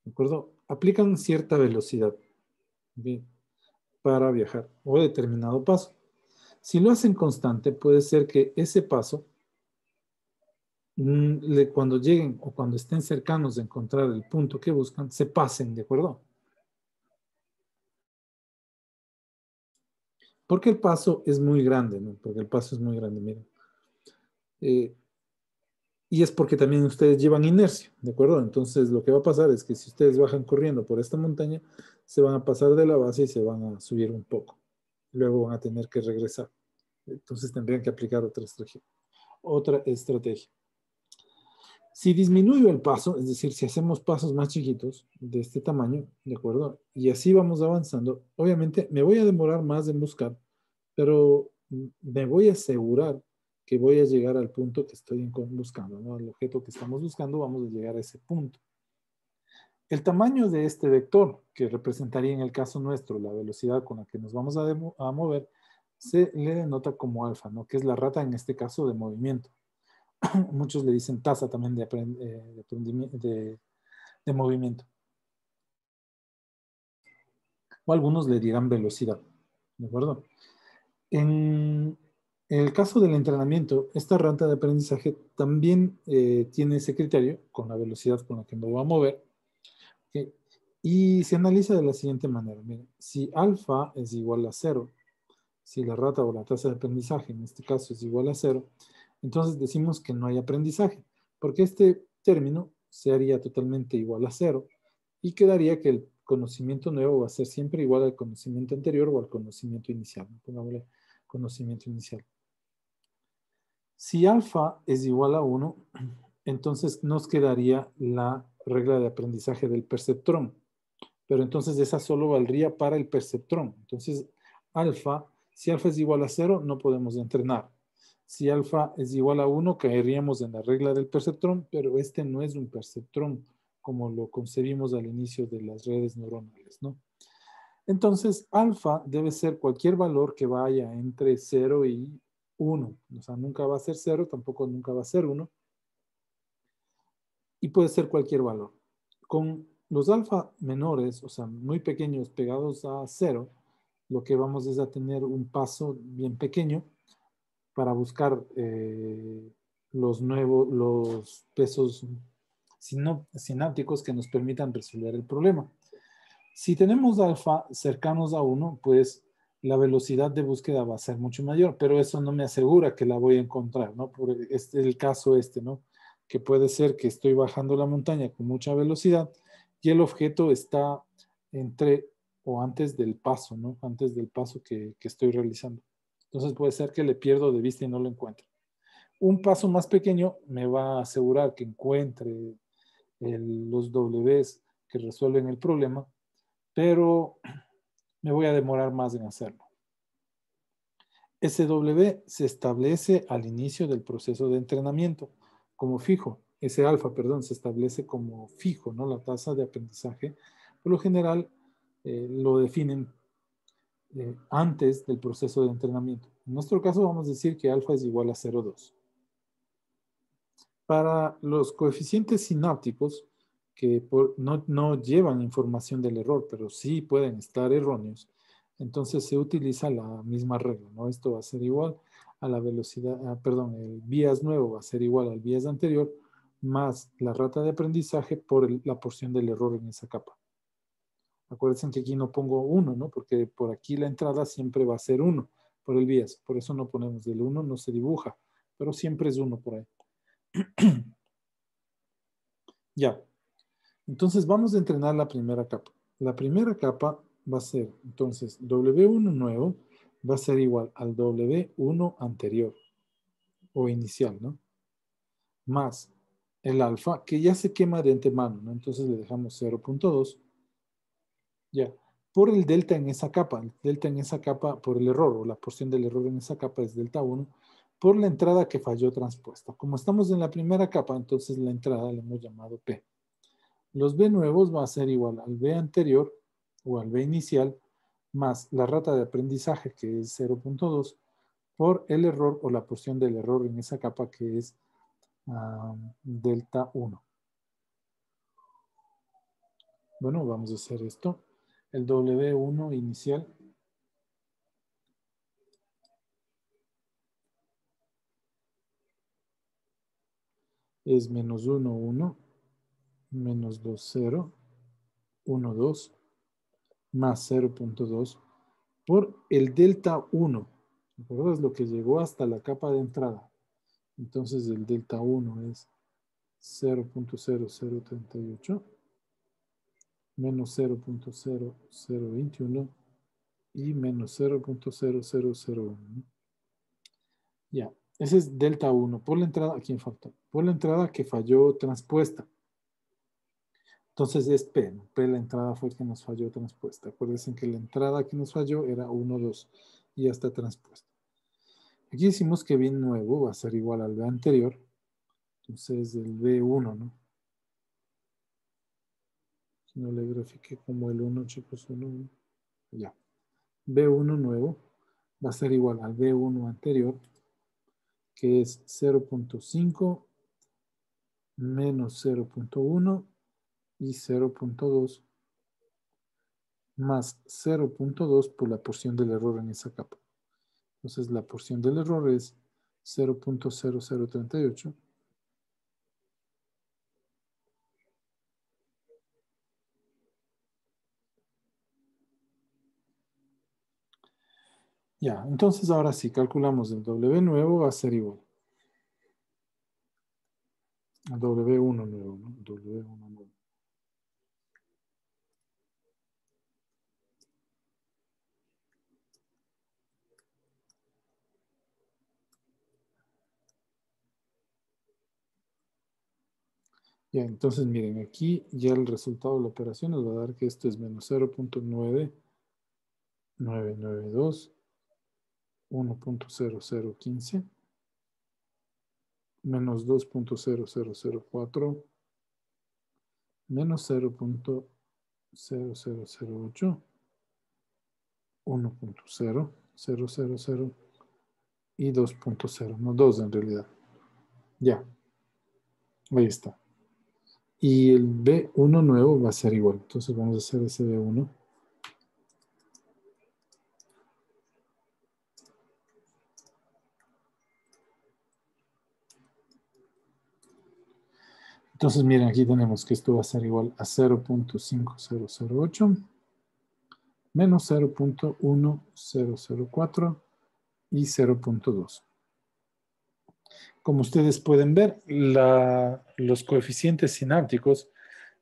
¿de acuerdo? Aplican cierta velocidad, ¿bien?, para viajar o determinado paso. Si lo hacen constante, puede ser que ese paso, cuando lleguen o cuando estén cercanos de encontrar el punto que buscan, se pasen, ¿de acuerdo? Porque el paso es muy grande, ¿no? Porque el paso es muy grande, miren. Y es porque también ustedes llevan inercia, ¿de acuerdo? Entonces lo que va a pasar es que si ustedes bajan corriendo por esta montaña, se van a pasar de la base y se van a subir un poco. Luego van a tener que regresar. Entonces tendrían que aplicar otra estrategia. Si disminuyo el paso, es decir, si hacemos pasos más chiquitos de este tamaño, ¿de acuerdo? Y así vamos avanzando, obviamente me voy a demorar más en buscar, pero me voy a asegurar que voy a llegar al punto que estoy buscando, ¿no? Al objeto que estamos buscando, vamos a llegar a ese punto. El tamaño de este vector, que representaría en el caso nuestro la velocidad con la que nos vamos a mover, se le denota como alfa, ¿no? Que es la rata en este caso de movimiento. Muchos le dicen tasa también de movimiento. o algunos le dirán velocidad, ¿de acuerdo? En el caso del entrenamiento, esta rata de aprendizaje también tiene ese criterio con la velocidad con la que me voy a mover, ¿ok? Y se analiza de la siguiente manera. Miren, si alfa es igual a 0, si la rata o la tasa de aprendizaje en este caso es igual a 0, entonces decimos que no hay aprendizaje, porque este término se haría totalmente igual a 0 y quedaría que el conocimiento nuevo va a ser siempre igual al conocimiento anterior o al conocimiento inicial. Pongámosle conocimiento inicial. Si alfa es igual a 1, entonces nos quedaría la regla de aprendizaje del perceptrón. Pero entonces esa solo valdría para el perceptrón. Entonces, si alfa es igual a 0, no podemos entrenar. Si alfa es igual a 1, caeríamos en la regla del perceptrón, pero este no es un perceptrón como lo concebimos al inicio de las redes neuronales, ¿no? Entonces, alfa debe ser cualquier valor que vaya entre 0 y 1. O sea, nunca va a ser 0, tampoco nunca va a ser 1. Y puede ser cualquier valor. Con los alfa menores, o sea, muy pequeños pegados a 0, lo que vamos es a tener un paso bien pequeño para buscar los pesos sinápticos que nos permitan resolver el problema. Si tenemos alfa cercanos a 1, pues la velocidad de búsqueda va a ser mucho mayor, pero eso no me asegura que la voy a encontrar, ¿no? Por este, el caso ¿no? Que puede ser que estoy bajando la montaña con mucha velocidad y el objeto está entre o antes del paso, ¿no? Antes del paso que estoy realizando. Entonces puede ser que le pierdo de vista y no lo encuentre. Un paso más pequeño me va a asegurar que encuentre los Ws que resuelven el problema, pero me voy a demorar más en hacerlo. SW se establece al inicio del proceso de entrenamiento como fijo. Ese alfa, perdón, se establece como fijo, ¿no? La tasa de aprendizaje, por lo general, lo definen antes del proceso de entrenamiento. En nuestro caso vamos a decir que alfa es igual a 0,2. Para los coeficientes sinápticos, que no llevan información del error, pero sí pueden estar erróneos, entonces se utiliza la misma regla, ¿no? Esto va a ser igual a la velocidad, perdón, el bias nuevo va a ser igual al bias anterior, más la rata de aprendizaje por la porción del error en esa capa. Acuérdense que aquí no pongo 1, ¿no? Porque por aquí la entrada siempre va a ser 1 por el bias. Por eso no ponemos el 1, no se dibuja, pero siempre es 1 por ahí. Ya. Entonces vamos a entrenar la primera capa. La primera capa va a ser, entonces, W1 nuevo va a ser igual al W1 anterior o inicial, ¿no? Más el alfa, que ya se quema de antemano, ¿no? Entonces le dejamos 0.2. Ya. Por el delta en esa capa, el delta en esa capa por el error, o la porción del error en esa capa es delta 1, por la entrada que falló transpuesta. Como estamos en la primera capa, entonces la entrada le hemos llamado P. Los B nuevos va a ser igual al B anterior o al B inicial más la rata de aprendizaje que es 0.2 por el error o la porción del error en esa capa que es delta 1. Bueno, vamos a hacer esto. El W1 inicial es menos 1, 1, menos 2, 0, 1, 2, más 0.2 por el delta 1. ¿De acuerdo? Es lo que llegó hasta la capa de entrada. Entonces el delta 1 es 0.0038 menos 0.0021 y menos 0.0001. Ya, ese es delta 1. Por la entrada, ¿a quién falta? Por la entrada que falló transpuesta. Entonces es P, ¿no? P la entrada fue el que nos falló transpuesta. Acuérdense que la entrada que nos falló era 1, 2 y ya está transpuesta. Aquí decimos que B nuevo va a ser igual al B anterior. Entonces el B1, ¿no? Si no le grafiqué como el 1, chicos, 1, 1. Ya. B1 nuevo va a ser igual al B1 anterior, que es 0.5 menos 0.1 y 0.2 más 0.2 por la porción del error en esa capa. Entonces la porción del error es 0.0038. Ya, entonces ahora sí, calculamos el W nuevo va a ser igual a W1 nuevo, ¿no? W1 nuevo. Ya, entonces miren, aquí ya el resultado de la operación nos va a dar que esto es menos 0.9992, 1.0015, menos 2.0004, menos 0.0008, 1.0000 y 2.0, no 2 en realidad. Ya, ahí está. Y el B1 nuevo va a ser igual. Entonces vamos a hacer ese B1. Entonces miren, aquí tenemos que esto va a ser igual a 0.5008 menos 0.1004 y 0.2. Como ustedes pueden ver, los coeficientes sinápticos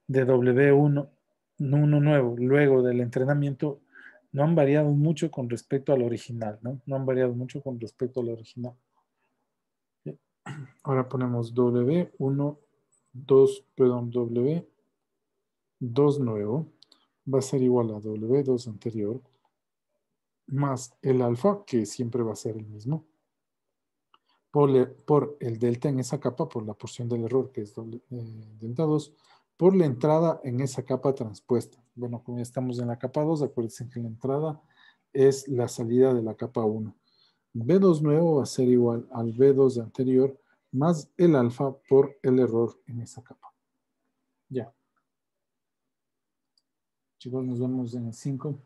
de W1 nuevo luego del entrenamiento no han variado mucho con respecto al original, ¿no? No han variado mucho con respecto al original. Bien. Ahora ponemos W1, 2, perdón, W2 nuevo va a ser igual a W2 anterior más el alfa, que siempre va a ser el mismo, por el delta en esa capa, por la porción del error, que es delta 2, por la entrada en esa capa transpuesta. Bueno, como ya estamos en la capa 2, acuérdense que la entrada es la salida de la capa 1. B2 nuevo va a ser igual al B2 anterior más el alfa por el error en esa capa. Ya. Chicos, nos vemos en el 5.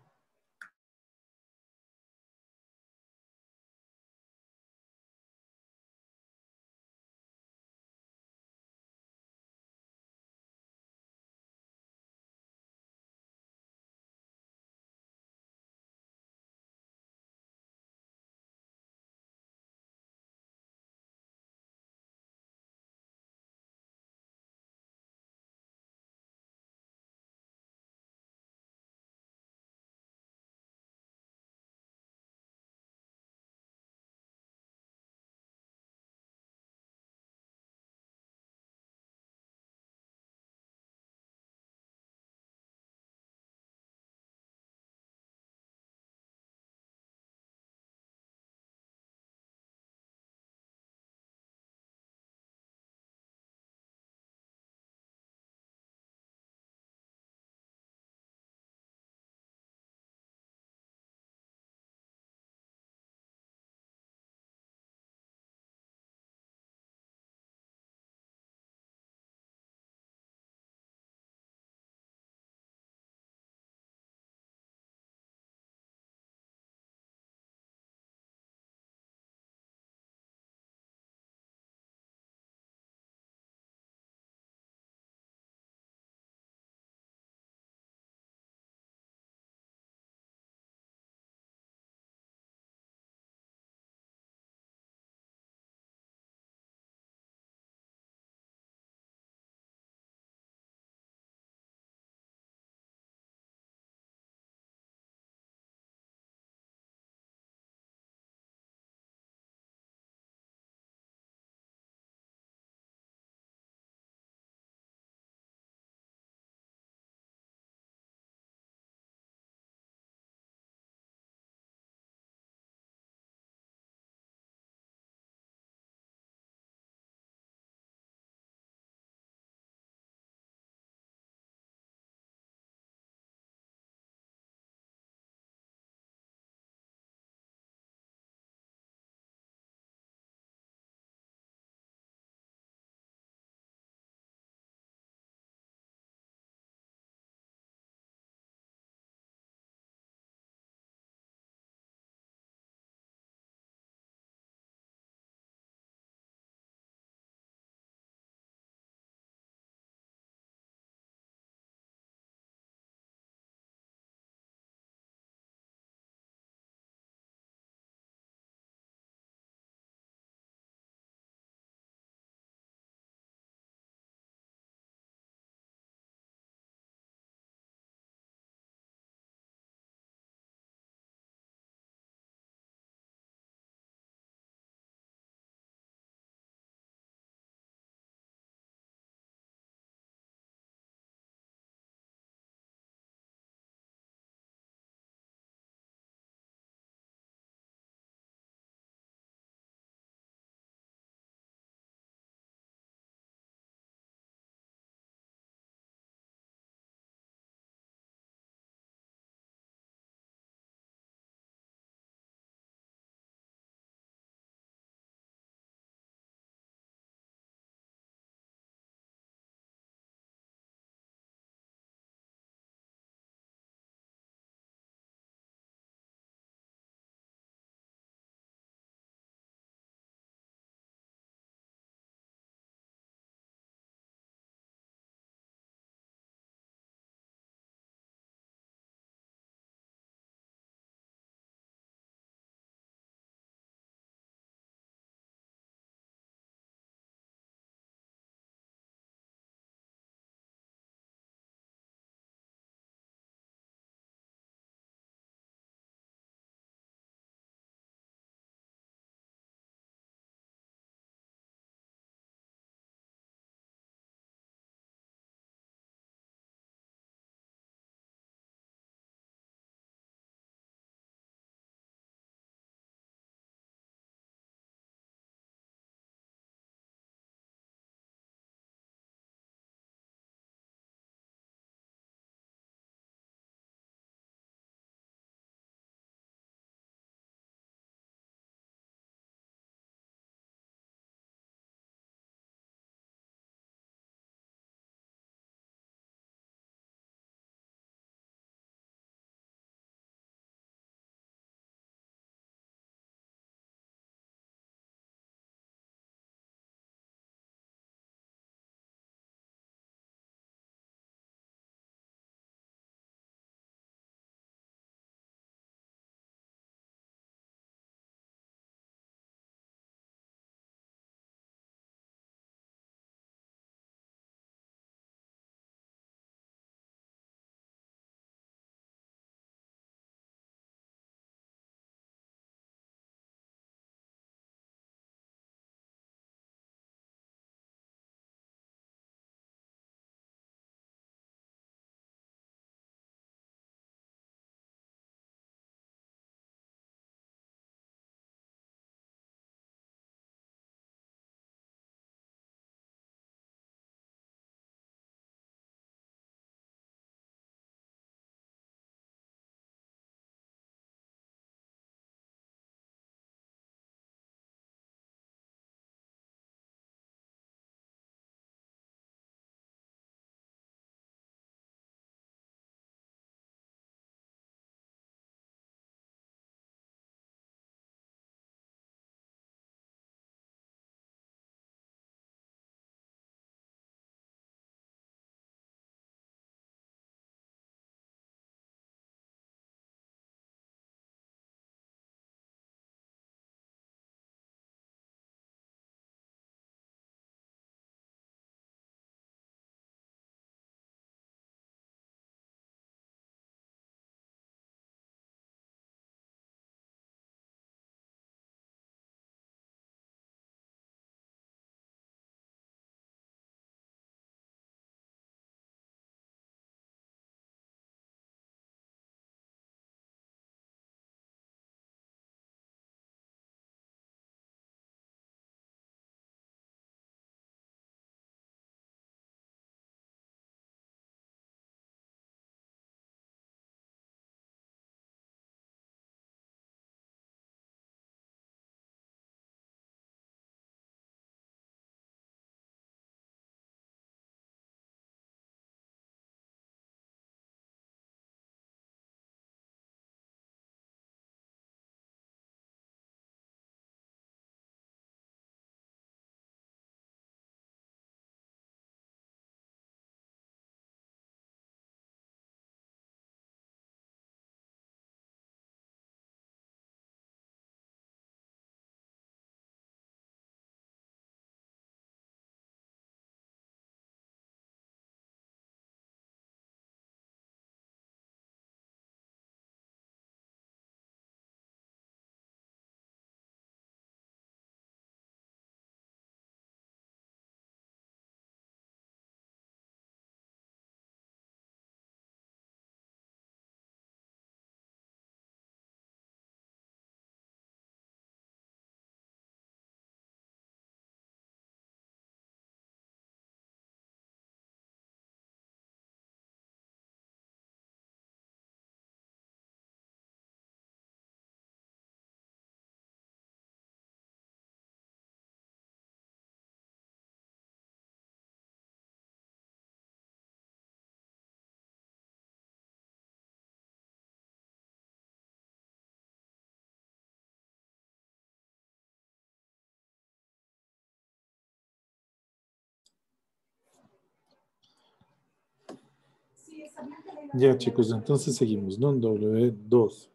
Ya, chicos, entonces seguimos, ¿no? W2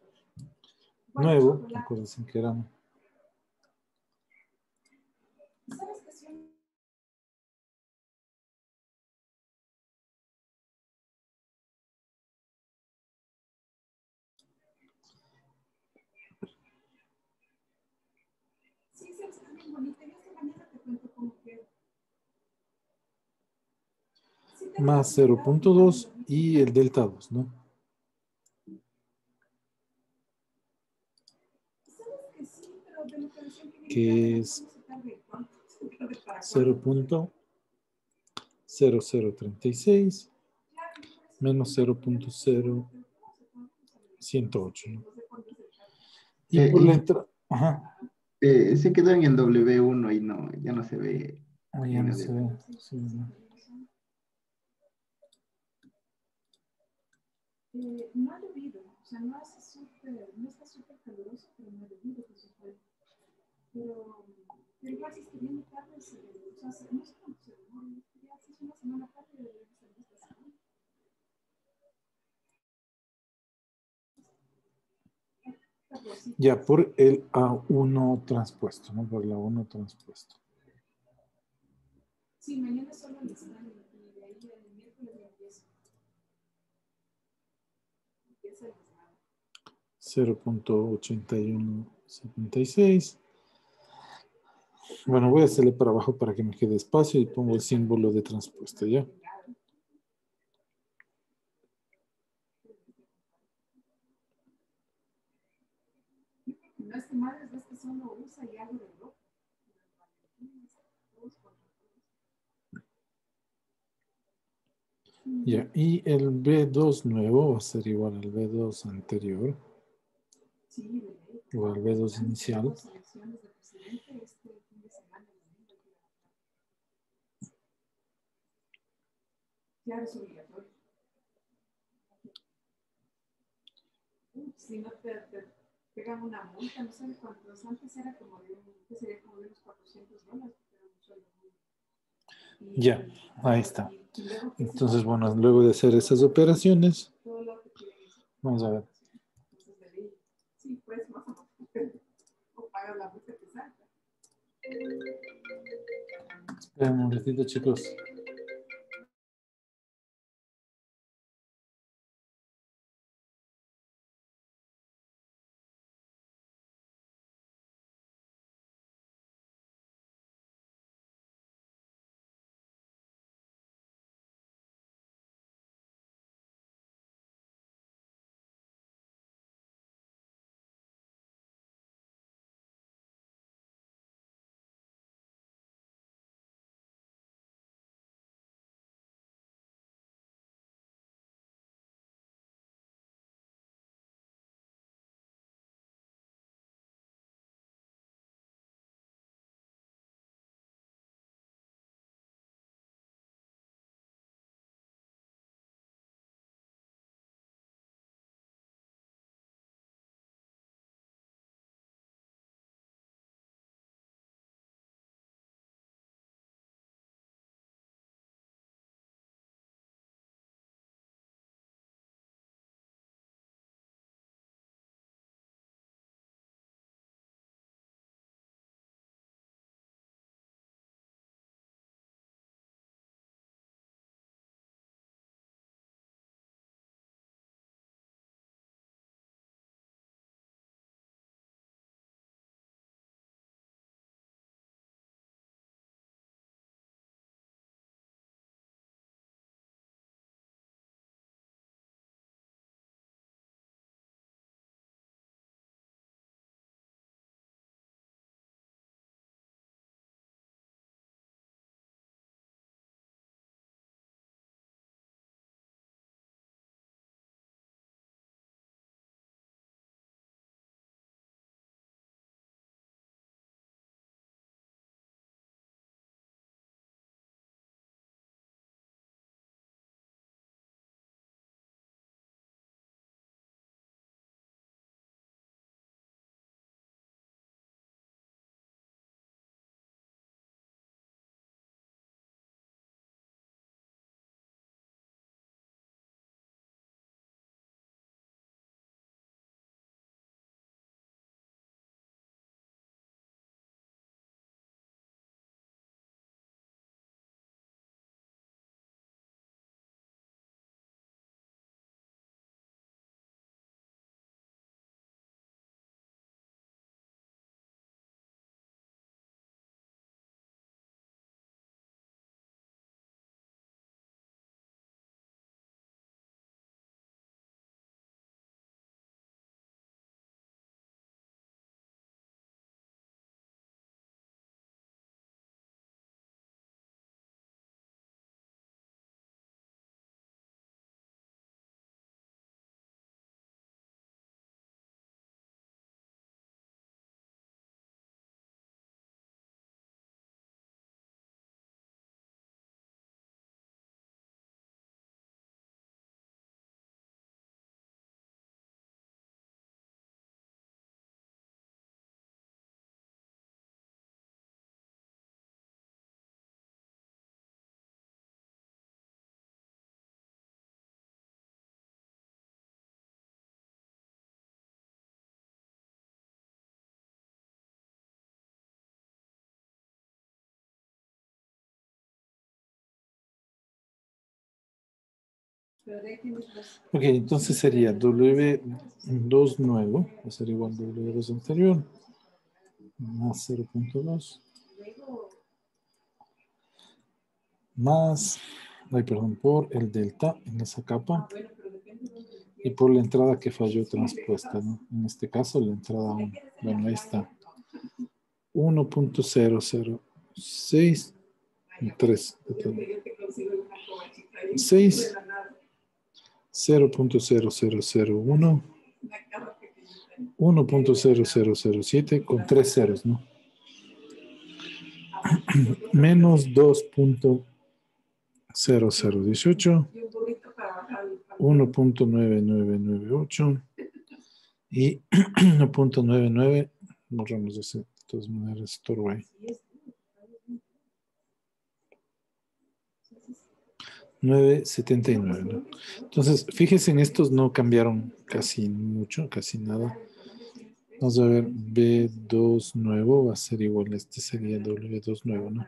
nuevo, acuérdense que era. Más 0.2 y el delta 2, ¿no? Que es 0.0036 menos 0.0108, ¿no? Y por la entrada, ajá, Se quedó en el W1 y no, ya no se ve. ya no se ve. Sí, ¿no? No ha llovido, o sea, no está súper caluroso, pero no ha llovido, pero igual si está bien tarde, o sea, no sé cuánto se demora, ya si es una semana tarde, debería estar esta semana. Ya por el A1 transpuesto, ¿no? Por el A1 transpuesto. Sí, mañana solo el stand y de ahí el miércoles ya empieza. Empieza el stand. 0.8176. Bueno, voy a hacerle para abajo para que me quede espacio y pongo el símbolo de transpuesto, ¿ya? No es que madres ves que solo usa y algo de ropa. Ya, y el B2 nuevo va a ser igual al B2 anterior. Igual al B2 inicial. Ya es obligatorio. Si no te pegan una multa, no sé cuántos, antes era como de sería como de unos $400, pero un sueldo muy. Ya, ahí está. Entonces, bueno, luego de hacer esas operaciones, vamos a ver. Sí, pues más o menos. O paga la multa que salta. Esperen un ratito, chicos. Pero de ahí tienes los... Ok, entonces sería W2 nuevo, va a ser igual a W2 anterior, más 0.2, más, perdón, por el delta en esa capa y por la entrada que falló transpuesta, ¿no? En este caso, la entrada 1. Bueno, ahí está. 1.006 y 3. 6, 0.0001, 1.0007 con 3 ceros, ¿no? Menos 2.0018, 1.9998 y 1.99, borramos ese, de todas maneras, estorbo ahí. 9.79, ¿no? Entonces, fíjense en estos no cambiaron casi mucho, casi nada. Vamos a ver, B2 nuevo va a ser igual, este sería W2 nuevo, ¿no?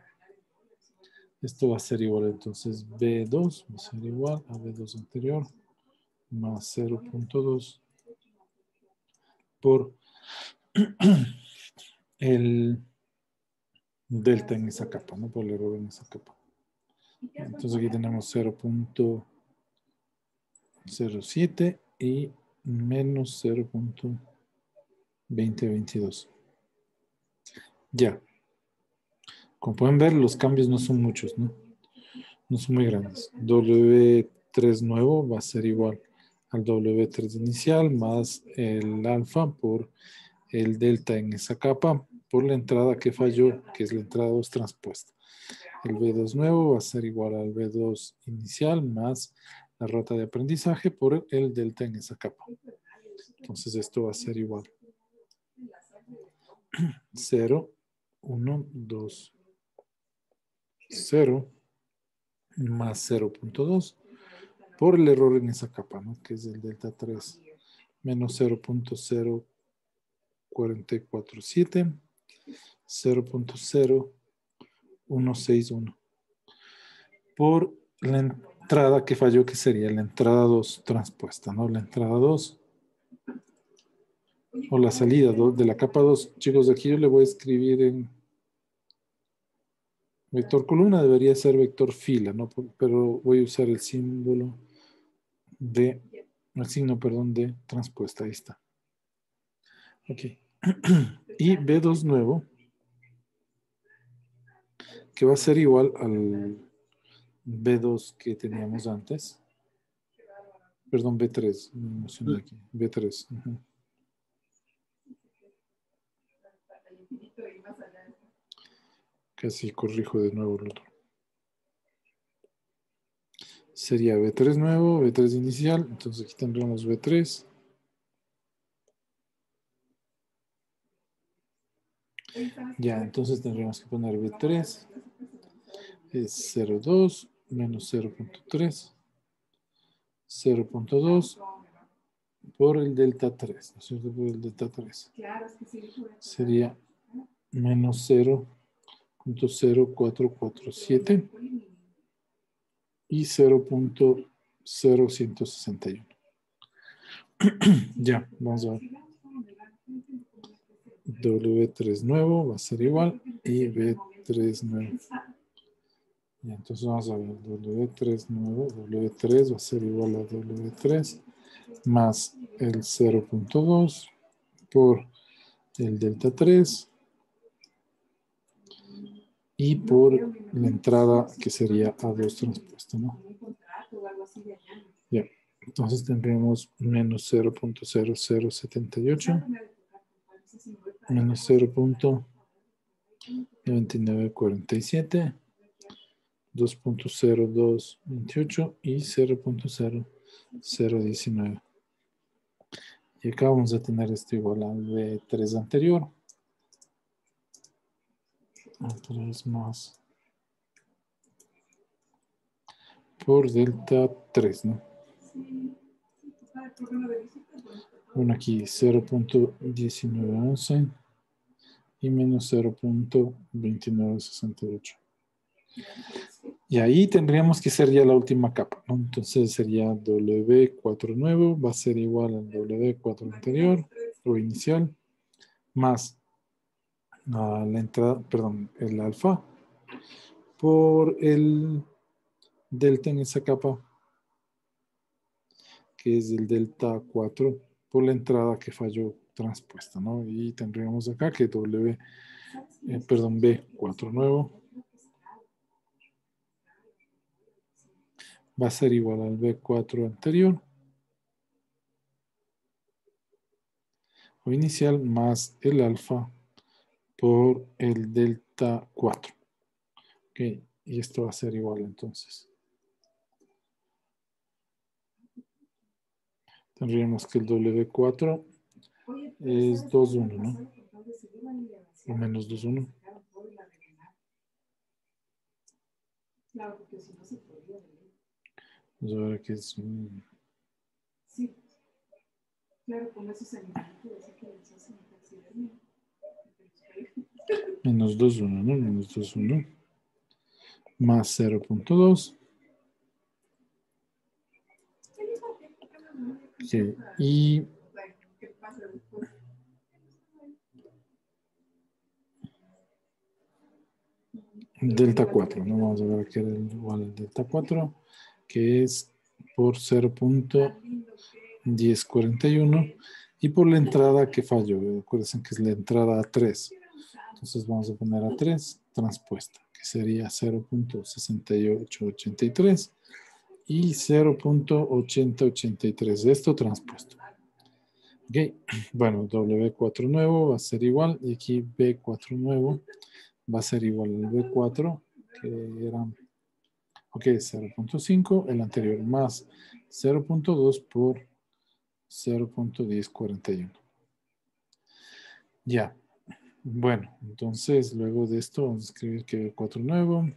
Esto va a ser igual, entonces B2 va a ser igual a B2 anterior más 0.2 por el delta en esa capa, ¿no? Por el error en esa capa. Entonces aquí tenemos 0.07 y menos 0.2022. Ya. Como pueden ver, los cambios no son muchos, ¿no? No son muy grandes. W3 nuevo va a ser igual al W3 inicial más el alfa por el delta en esa capa por la entrada que falló, que es la entrada 2 transpuesta. El B2 nuevo va a ser igual al B2 inicial más la rata de aprendizaje por el delta en esa capa. Entonces esto va a ser igual 0, 1, 2, 0 más 0.2 por el error en esa capa, ¿no? Que es el delta 3 menos 0.0447, 0.0161 por la entrada que falló, que sería la entrada 2 transpuesta, ¿no? La entrada 2 o la salida de la capa 2. Chicos, aquí yo le voy a escribir en vector columna, debería ser vector fila, ¿no? Pero voy a usar el símbolo de, el signo, perdón, de transpuesta. Ahí está. Ok. Y B2 nuevo, que va a ser igual al B2 que teníamos antes. Perdón, B3. Me emocioné aquí. B3. Casi corrijo de nuevo el otro. Sería B3 nuevo, B3 inicial. Entonces aquí tendríamos B3. Ya, entonces tendríamos que poner B3. Es 0.2 menos 0.3. 0.2 por el delta 3, ¿no es cierto? Por el delta 3. Sería menos 0.0447 y 0.0161. Ya, vamos a ver. W3 nuevo va a ser igual y B3 nuevo. Y entonces vamos a ver, W3 nuevo, W3 va a ser igual a W3 más el 0.2 por el delta 3 y por la entrada que sería A2 transpuesta, ¿no? Ya, entonces tendremos menos 0.0078 menos 0.9947 2.0228 y 0.0019. Y acá vamos a tener esto igual al B3 anterior. A3 más por delta 3, ¿no? Bueno, aquí 0.1911 y menos 0.2968. Y ahí tendríamos que hacer ya la última capa, ¿no? Entonces sería W4 nuevo va a ser igual al W4 anterior o inicial más la entrada, perdón, el alfa por el delta en esa capa, que es el delta 4 por la entrada que falló transpuesta, ¿no? Y tendríamos acá que B4 nuevo va a ser igual al B4 anterior o inicial más el alfa por el delta 4. Ok, y esto va a ser igual entonces. Tendríamos que el W4 es 2,1, ¿no? O menos 2,1. Vamos a ver aquí es... Sí, claro, con esos animalitos, así que les hacen taxidermia. Menos 2,1, ¿no? Menos 2,1. Más 0,2. Sí, y delta 4, ¿no? Vamos a ver aquí igual al delta 4, que es por 0.1041 y por la entrada que falló. Acuérdense que es la entrada a 3. Entonces vamos a poner a 3 transpuesta, que sería 0.6883 y 0.8083. Esto transpuesto. Ok, bueno, W4 nuevo va a ser igual y aquí B4 nuevo va a ser igual al B4, que era, ok, 0.5, el anterior más 0.2 por 0.1041. Ya, bueno, entonces luego de esto vamos a escribir que B4 nuevo,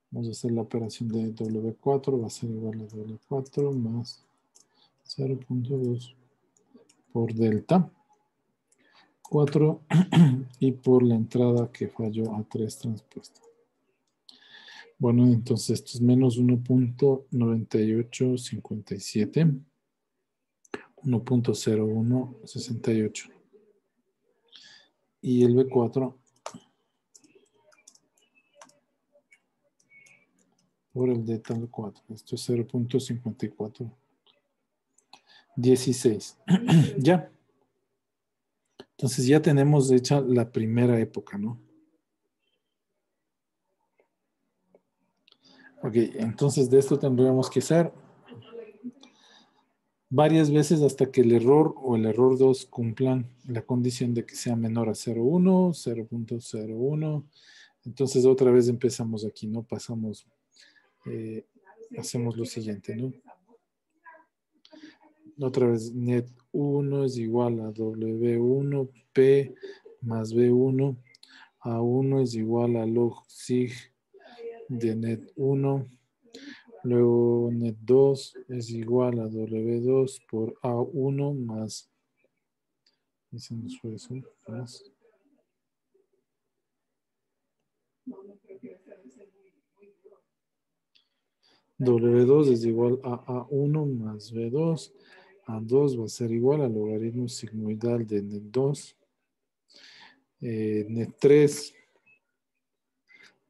vamos a hacer la operación de W4, va a ser igual a W4 más 0.2 por delta 4 y por la entrada que falló a 3 transpuesta. Bueno, entonces esto es menos 1.9857, 1.0168. Y el B4 por el delta 4. Esto es 0.5416. Ya. Entonces ya tenemos hecha la primera época, ¿no? Ok, entonces de esto tendríamos que hacer varias veces hasta que el error o el error 2 cumplan la condición de que sea menor a 0.1, 0.01. Entonces otra vez empezamos aquí, ¿no? Pasamos, hacemos lo siguiente, ¿no? Otra vez, net 1 es igual a W1, P más B1, A1 es igual a log sig de net 1. Luego net 2 es igual a W2 por A1 más, y se nos fue eso, más. W2 es igual a A1 más B2. A2 va a ser igual al logaritmo sigmoidal de net 2. Net 3.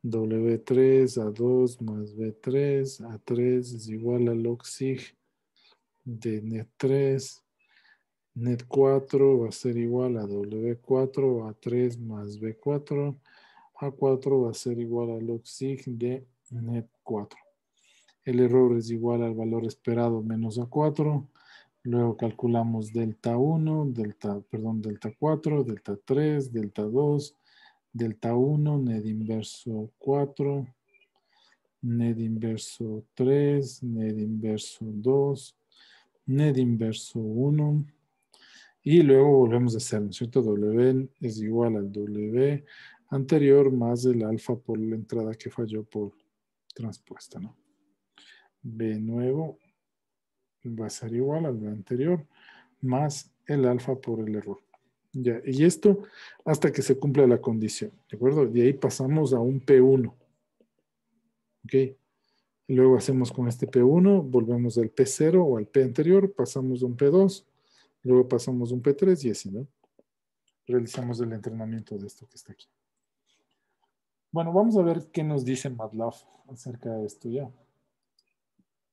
W3 A2 más B3. A3 es igual a log sig de net 3. Net 4 va a ser igual a W4 A3 más B4. A4 va a ser igual a log sig de net 4. El error es igual al valor esperado menos A4. Luego calculamos delta 1, delta 4, delta 3, delta 2, delta 1, net inverso 4, net inverso 3, net inverso 2, net inverso 1. Y luego volvemos a hacer, ¿no es cierto? W es igual al W anterior más el alfa por la entrada que falló por transpuesta, ¿no? B nuevo va a ser igual al anterior más el alfa por el error. Ya, y esto hasta que se cumpla la condición, ¿de acuerdo? De ahí pasamos a un P1. ¿Ok? Y luego hacemos con este P1, volvemos al P0 o al P anterior, pasamos a un P2, luego pasamos a un P3 y así, ¿no? Realizamos el entrenamiento de esto que está aquí. Bueno, vamos a ver qué nos dice MATLAB acerca de esto ya.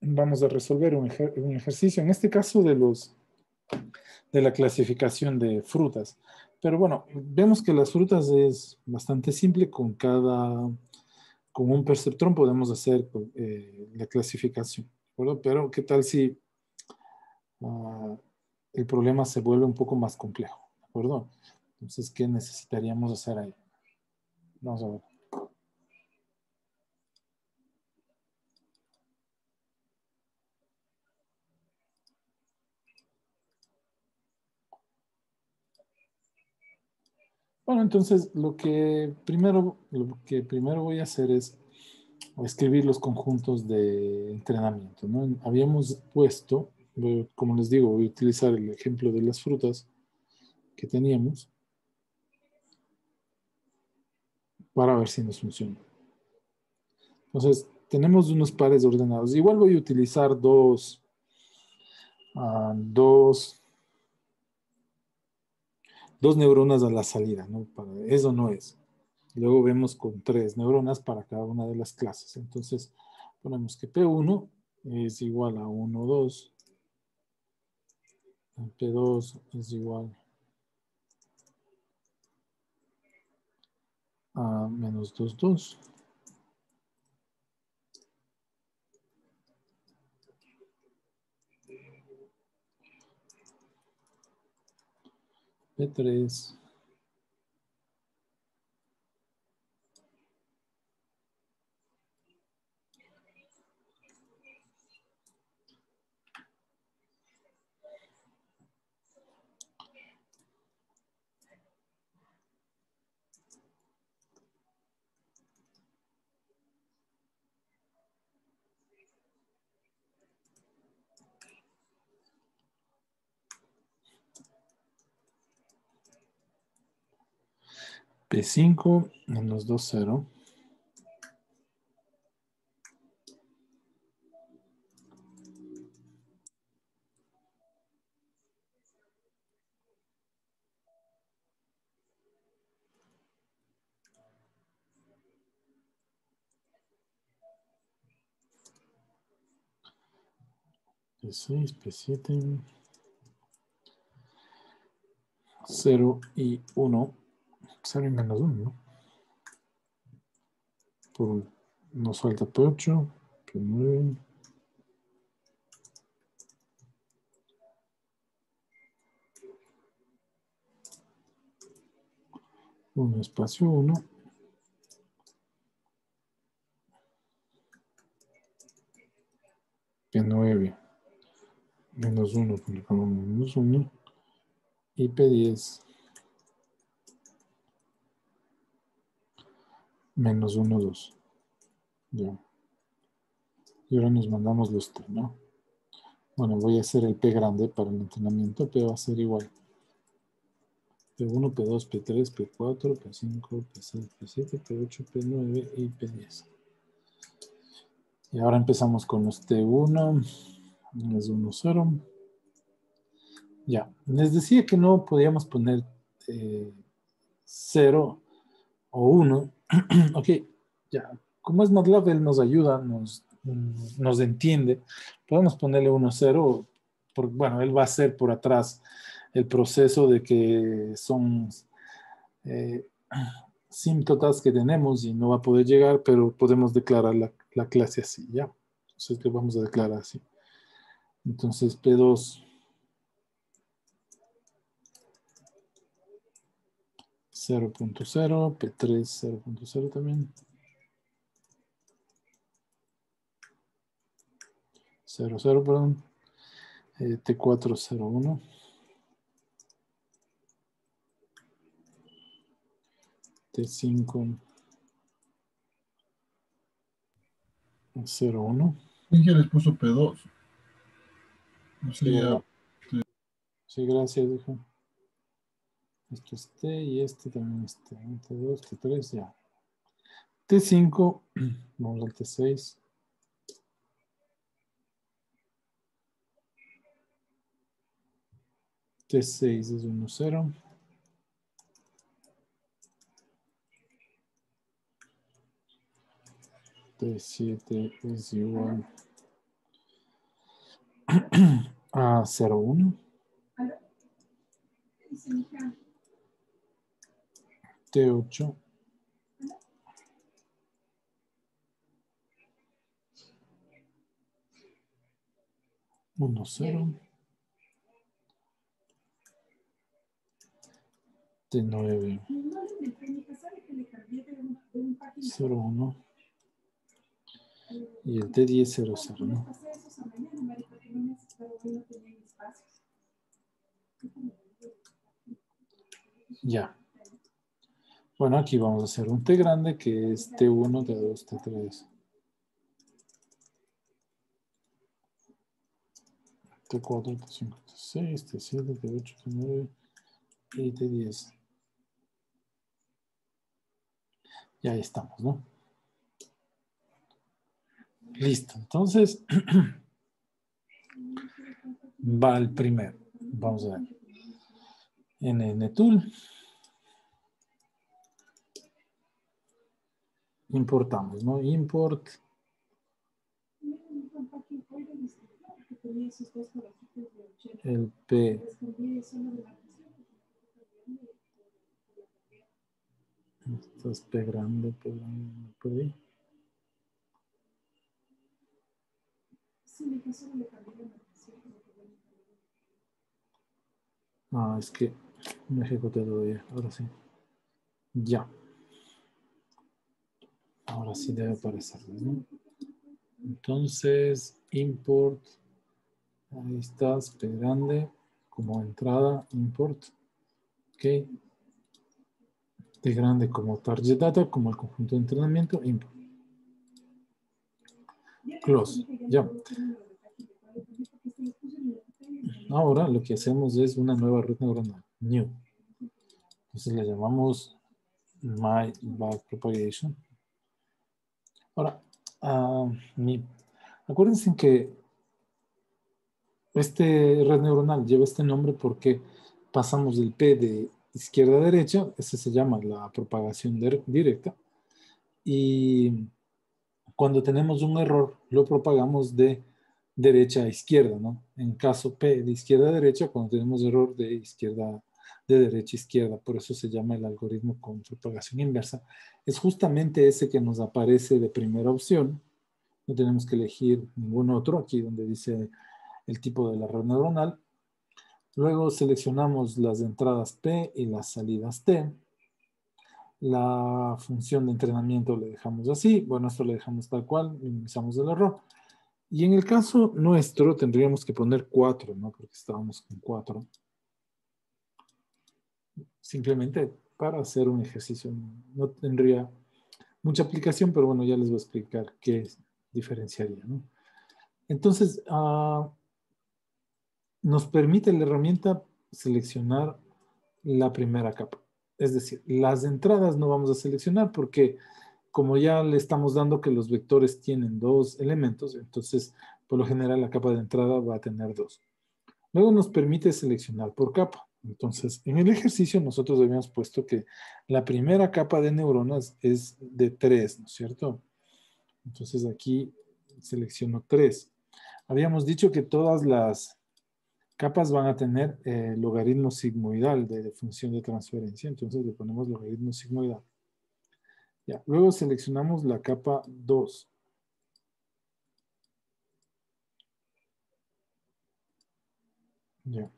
Vamos a resolver un ejercicio, en este caso de la clasificación de frutas. Pero bueno, vemos que las frutas es bastante simple. Con un perceptrón podemos hacer la clasificación, ¿de acuerdo? Pero ¿qué tal si el problema se vuelve un poco más complejo? ¿De acuerdo? Entonces, ¿qué necesitaríamos hacer ahí? Vamos a ver. Bueno, entonces lo que primero voy a hacer es escribir los conjuntos de entrenamiento, ¿no? Habíamos puesto, como les digo, voy a utilizar el ejemplo de las frutas que teníamos para ver si nos funciona. Entonces, tenemos unos pares ordenados. Igual voy a utilizar dos neuronas a la salida, ¿no? Eso no es. Luego vemos con 3 neuronas para cada una de las clases. Entonces, ponemos que P1 es igual a 1, 2. P2 es igual a menos 2, 2. P3 P5 menos 2, 0. P6, P7, 0 y 1. 0 y menos 1, ¿no? Nos falta P8, P9. 1 espacio 1. P9 menos 1, publicamos menos 1. Y P10 menos 1, 2. Ya. Y ahora nos mandamos los T, ¿no? Bueno, voy a hacer el P grande para el entrenamiento. P va a ser igual. P1, P2, P3, P4, P5, P6, P7, P8, P9 y P10. Y ahora empezamos con los T1. Es 1, 0. Ya. Les decía que no podíamos poner 0 o 1. Ok, ya. Como es MATLAB, él nos ayuda, nos entiende. Podemos ponerle 1, 0. Bueno, él va a hacer por atrás el proceso de que son síntotas que tenemos y no va a poder llegar, pero podemos declarar la clase así, ¿ya? Entonces le vamos a declarar así. Entonces P2 0.0, P3 0.0 también. 0.0, perdón. T4 0.1. T5 0.1. Inge les puso P2. No Sí, sería. sí, gracias, hijo. Esto es T y este también es T. T2, T3, ya. T5, vamos al T6. T6 es 1, 0. T7 es igual a 0, 1. T8 1, 0. T9 0, 1. Y el T10 0, 0, ¿no? Ya. Bueno, aquí vamos a hacer un T grande que es T1, T2, T3. T4, T5, T6, T7, T8, T9 y T10. Y ahí estamos, ¿no? Listo. Entonces, va el primero. Vamos a ver. En NTool. Importamos, ¿no? Import. El P. Esto es P grande, P ahí. Ah, es que no ejecuté todavía. Ahora sí. Ya. Ahora sí debe aparecer, ¿no? Entonces, import. Ahí está, P grande. Como entrada, import. Ok. T grande como target data, como el conjunto de entrenamiento, import. Close. Ya. Ahora lo que hacemos es una nueva red neuronal. New. Entonces le llamamos my backpropagation. Ahora, acuérdense que este red neuronal lleva este nombre porque pasamos del P de izquierda a derecha, ese se llama la propagación directa, y cuando tenemos un error lo propagamos de derecha a izquierda, ¿no? En caso P de izquierda a derecha, cuando tenemos error de izquierda de derecha a izquierda, por eso se llama el algoritmo con propagación inversa. Es justamente ese que nos aparece de primera opción. No tenemos que elegir ningún otro, aquí donde dice el tipo de la red neuronal. Luego seleccionamos las entradas P y las salidas T. La función de entrenamiento le dejamos así. Bueno, esto le dejamos tal cual, minimizamos el error. Y en el caso nuestro tendríamos que poner 4, ¿no? Porque estábamos con 4. Simplemente para hacer un ejercicio. No tendría mucha aplicación, pero bueno, ya les voy a explicar qué diferenciaría, ¿no? Entonces, nos permite la herramienta seleccionar la primera capa. Es decir, las entradas no vamos a seleccionar porque como ya le estamos dando que los vectores tienen 2 elementos, entonces por lo general la capa de entrada va a tener 2. Luego nos permite seleccionar por capa. Entonces, en el ejercicio nosotros habíamos puesto que la primera capa de neuronas es de 3, ¿no es cierto? Entonces aquí selecciono 3. Habíamos dicho que todas las capas van a tener logaritmo sigmoidal de función de transferencia, entonces le ponemos logaritmo sigmoidal. Ya. Luego seleccionamos la capa 2. Ya.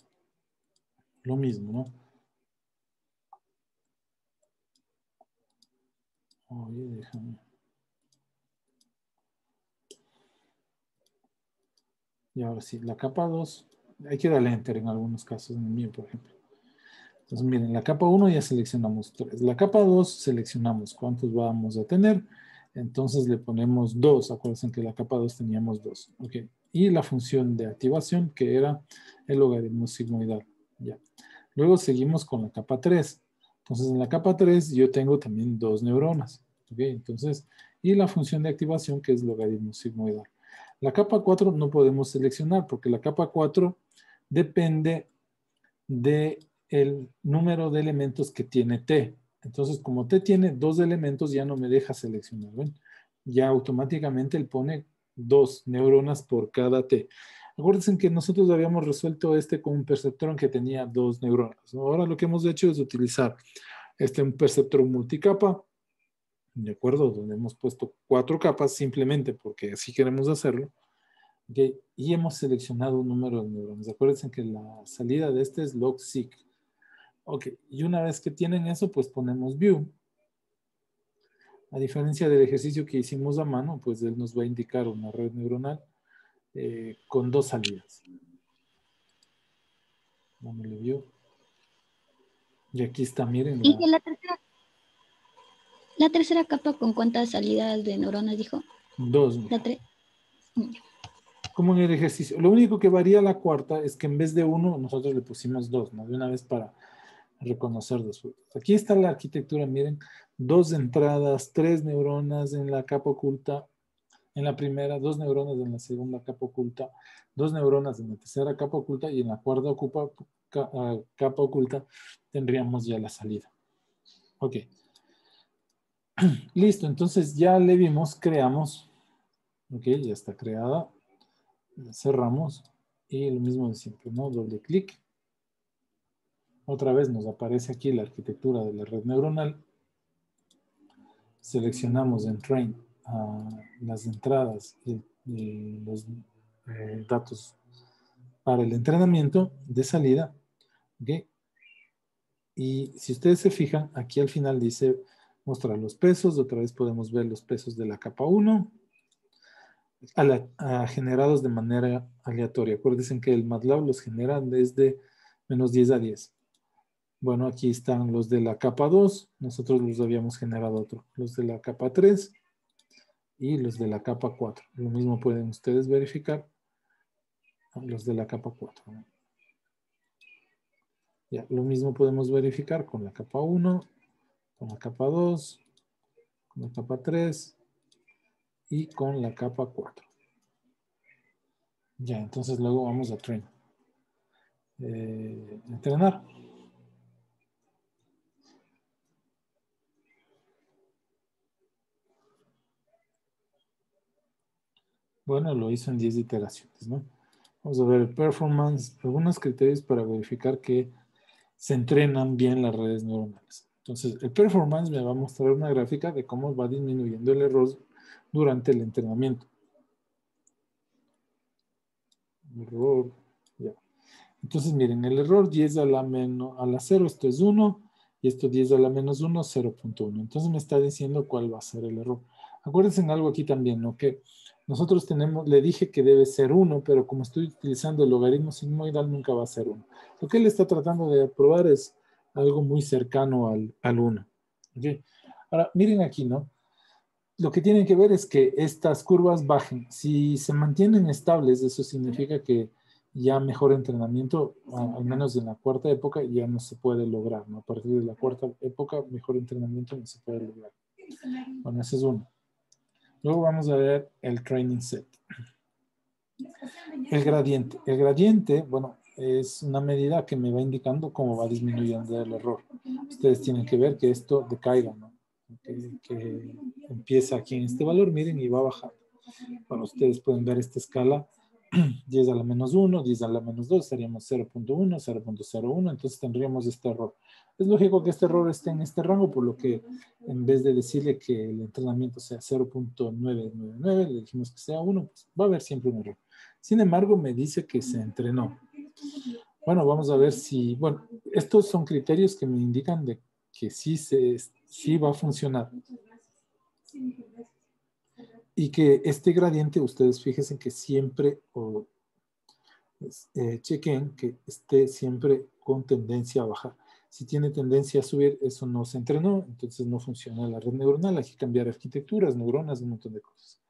Lo mismo, ¿no? Oye, déjame. Y ahora sí, la capa 2, hay que darle enter en algunos casos, en el mío, por ejemplo. Entonces, miren, la capa 1 ya seleccionamos 3. La capa 2 seleccionamos cuántos vamos a tener. Entonces le ponemos 2. Acuérdense que la capa 2 teníamos 2. Ok. Y la función de activación, que era el logaritmo sigmoidal. Ya. Luego seguimos con la capa 3. Entonces, en la capa 3 yo tengo también 2 neuronas. ¿Ok? Entonces, y la función de activación que es logaritmo sigmoidal. La capa 4 no podemos seleccionar porque la capa 4 depende del número de elementos que tiene T. Entonces, como T tiene 2 elementos, ya no me deja seleccionar. ¿Ven? Ya automáticamente él pone 2 neuronas por cada T. Acuérdense que nosotros habíamos resuelto este con un perceptrón que tenía 2 neuronas. Ahora lo que hemos hecho es utilizar un perceptrón multicapa, ¿de acuerdo? Donde hemos puesto 4 capas simplemente porque así queremos hacerlo. ¿Okay? Y hemos seleccionado un número de neuronas. Acuérdense que la salida de este es log-seq. Ok, y una vez que tienen eso, pues ponemos view. A diferencia del ejercicio que hicimos a mano, pues él nos va a indicar una red neuronal con 2 salidas. Dámosle view. Y aquí está, miren. Y en la tercera capa, ¿con cuántas salidas de neuronas dijo? 2. La 3. Como en el ejercicio. Lo único que varía la cuarta es que en vez de 1, nosotros le pusimos 2, ¿no? De una vez para reconocer 2 frutos. Aquí está la arquitectura, miren. 2 entradas, 3 neuronas en la capa oculta, en la primera, 2 neuronas en la segunda capa oculta, 2 neuronas en la tercera capa oculta y en la cuarta capa oculta tendríamos ya la salida. Ok. Listo, entonces ya le vimos, creamos. Ok, ya está creada. Cerramos y lo mismo de siempre, ¿no? Doble clic. Otra vez nos aparece aquí la arquitectura de la red neuronal. Seleccionamos en Train las entradas y los datos para el entrenamiento de salida. ¿Okay? Y si ustedes se fijan, aquí al final dice mostrar los pesos. Otra vez podemos ver los pesos de la capa 1 generados de manera aleatoria. Acuérdense que el MATLAB los genera desde menos 10 a 10. Bueno, aquí están los de la capa 2. Nosotros los habíamos generado otro. Los de la capa 3 y los de la capa 4. Lo mismo pueden ustedes verificar los de la capa 4. Ya, lo mismo podemos verificar con la capa 1, con la capa 2, con la capa 3 y con la capa 4. Ya, entonces luego vamos a train. Entrenar. Bueno, lo hizo en 10 iteraciones, ¿no? Vamos a ver el performance, algunos criterios para verificar que se entrenan bien las redes neuronales. Entonces, el performance me va a mostrar una gráfica de cómo va disminuyendo el error durante el entrenamiento. Error, ya. Entonces, miren, el error 10 a la 0, esto es 1, y esto 10 a la menos 1, 0.1. Entonces me está diciendo cuál va a ser el error. Acuérdense en algo aquí también, ¿no? Que nosotros le dije que debe ser 1, pero como estoy utilizando el logaritmo sigmoidal, nunca va a ser 1. Lo que él está tratando de probar es algo muy cercano al 1. ¿Okay? Ahora, miren aquí, ¿no? Lo que tienen que ver es que estas curvas bajen. Si se mantienen estables, eso significa que ya mejor entrenamiento, al menos en la cuarta época, ya no se puede lograr, ¿no? A partir de la cuarta época, mejor entrenamiento no se puede lograr. Bueno, ese es uno. Luego vamos a ver el training set. El gradiente. El gradiente, bueno, es una medida que me va indicando cómo va disminuyendo el error. Ustedes tienen que ver que esto decaiga, ¿no? Que empieza aquí en este valor, miren, y va bajando. Bueno, ustedes pueden ver esta escala, 10 a la menos 1, 10 a la menos 2, seríamos 0.1, 0.01, entonces tendríamos este error. Es lógico que este error esté en este rango, por lo que en vez de decirle que el entrenamiento sea 0.999, le dijimos que sea 1, pues va a haber siempre un error. Sin embargo, me dice que se entrenó. Bueno, vamos a ver si, bueno, estos son criterios que me indican de que sí va a funcionar. Y que este gradiente, ustedes fíjense que siempre, chequen que esté siempre con tendencia a bajar. Si tiene tendencia a subir, eso no se entrenó, entonces no funciona la red neuronal, hay que cambiar arquitecturas, neuronas, un montón de cosas.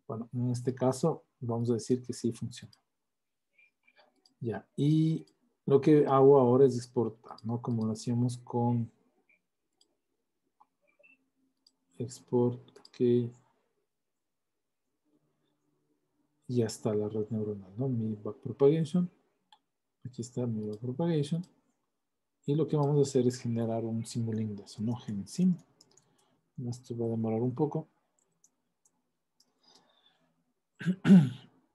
Bueno, en este caso, vamos a decir que sí funciona. Ya, y lo que hago ahora es exportar, ¿no? Como lo hacíamos con export que ya está la red neuronal, ¿no? Mi backpropagation. Aquí está mi backpropagation. Y lo que vamos a hacer es generar un Simulink de eso, ¿no? GenSim. Esto va a demorar un poco.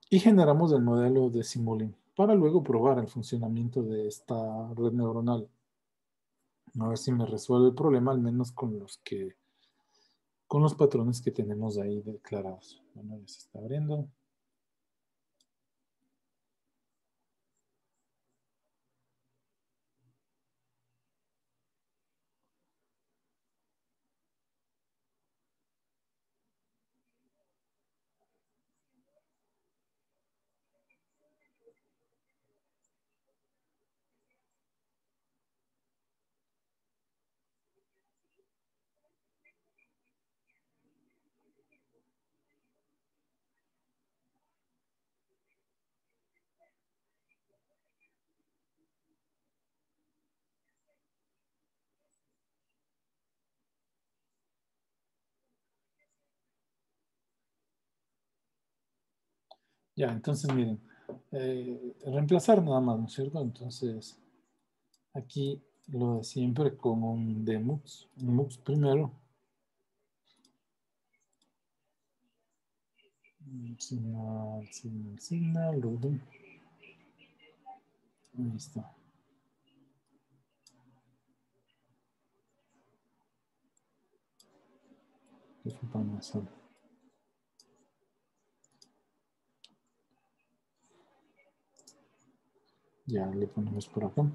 Y generamos el modelo de Simulink para luego probar el funcionamiento de esta red neuronal. A ver si me resuelve el problema, al menos con los patrones que tenemos ahí declarados. Bueno, ya se está abriendo. Ya, entonces miren, reemplazar nada más, ¿no es cierto? Entonces, aquí lo de siempre con un demux, un mux primero. Signal, loading. Ahí está. Ya le ponemos por acá.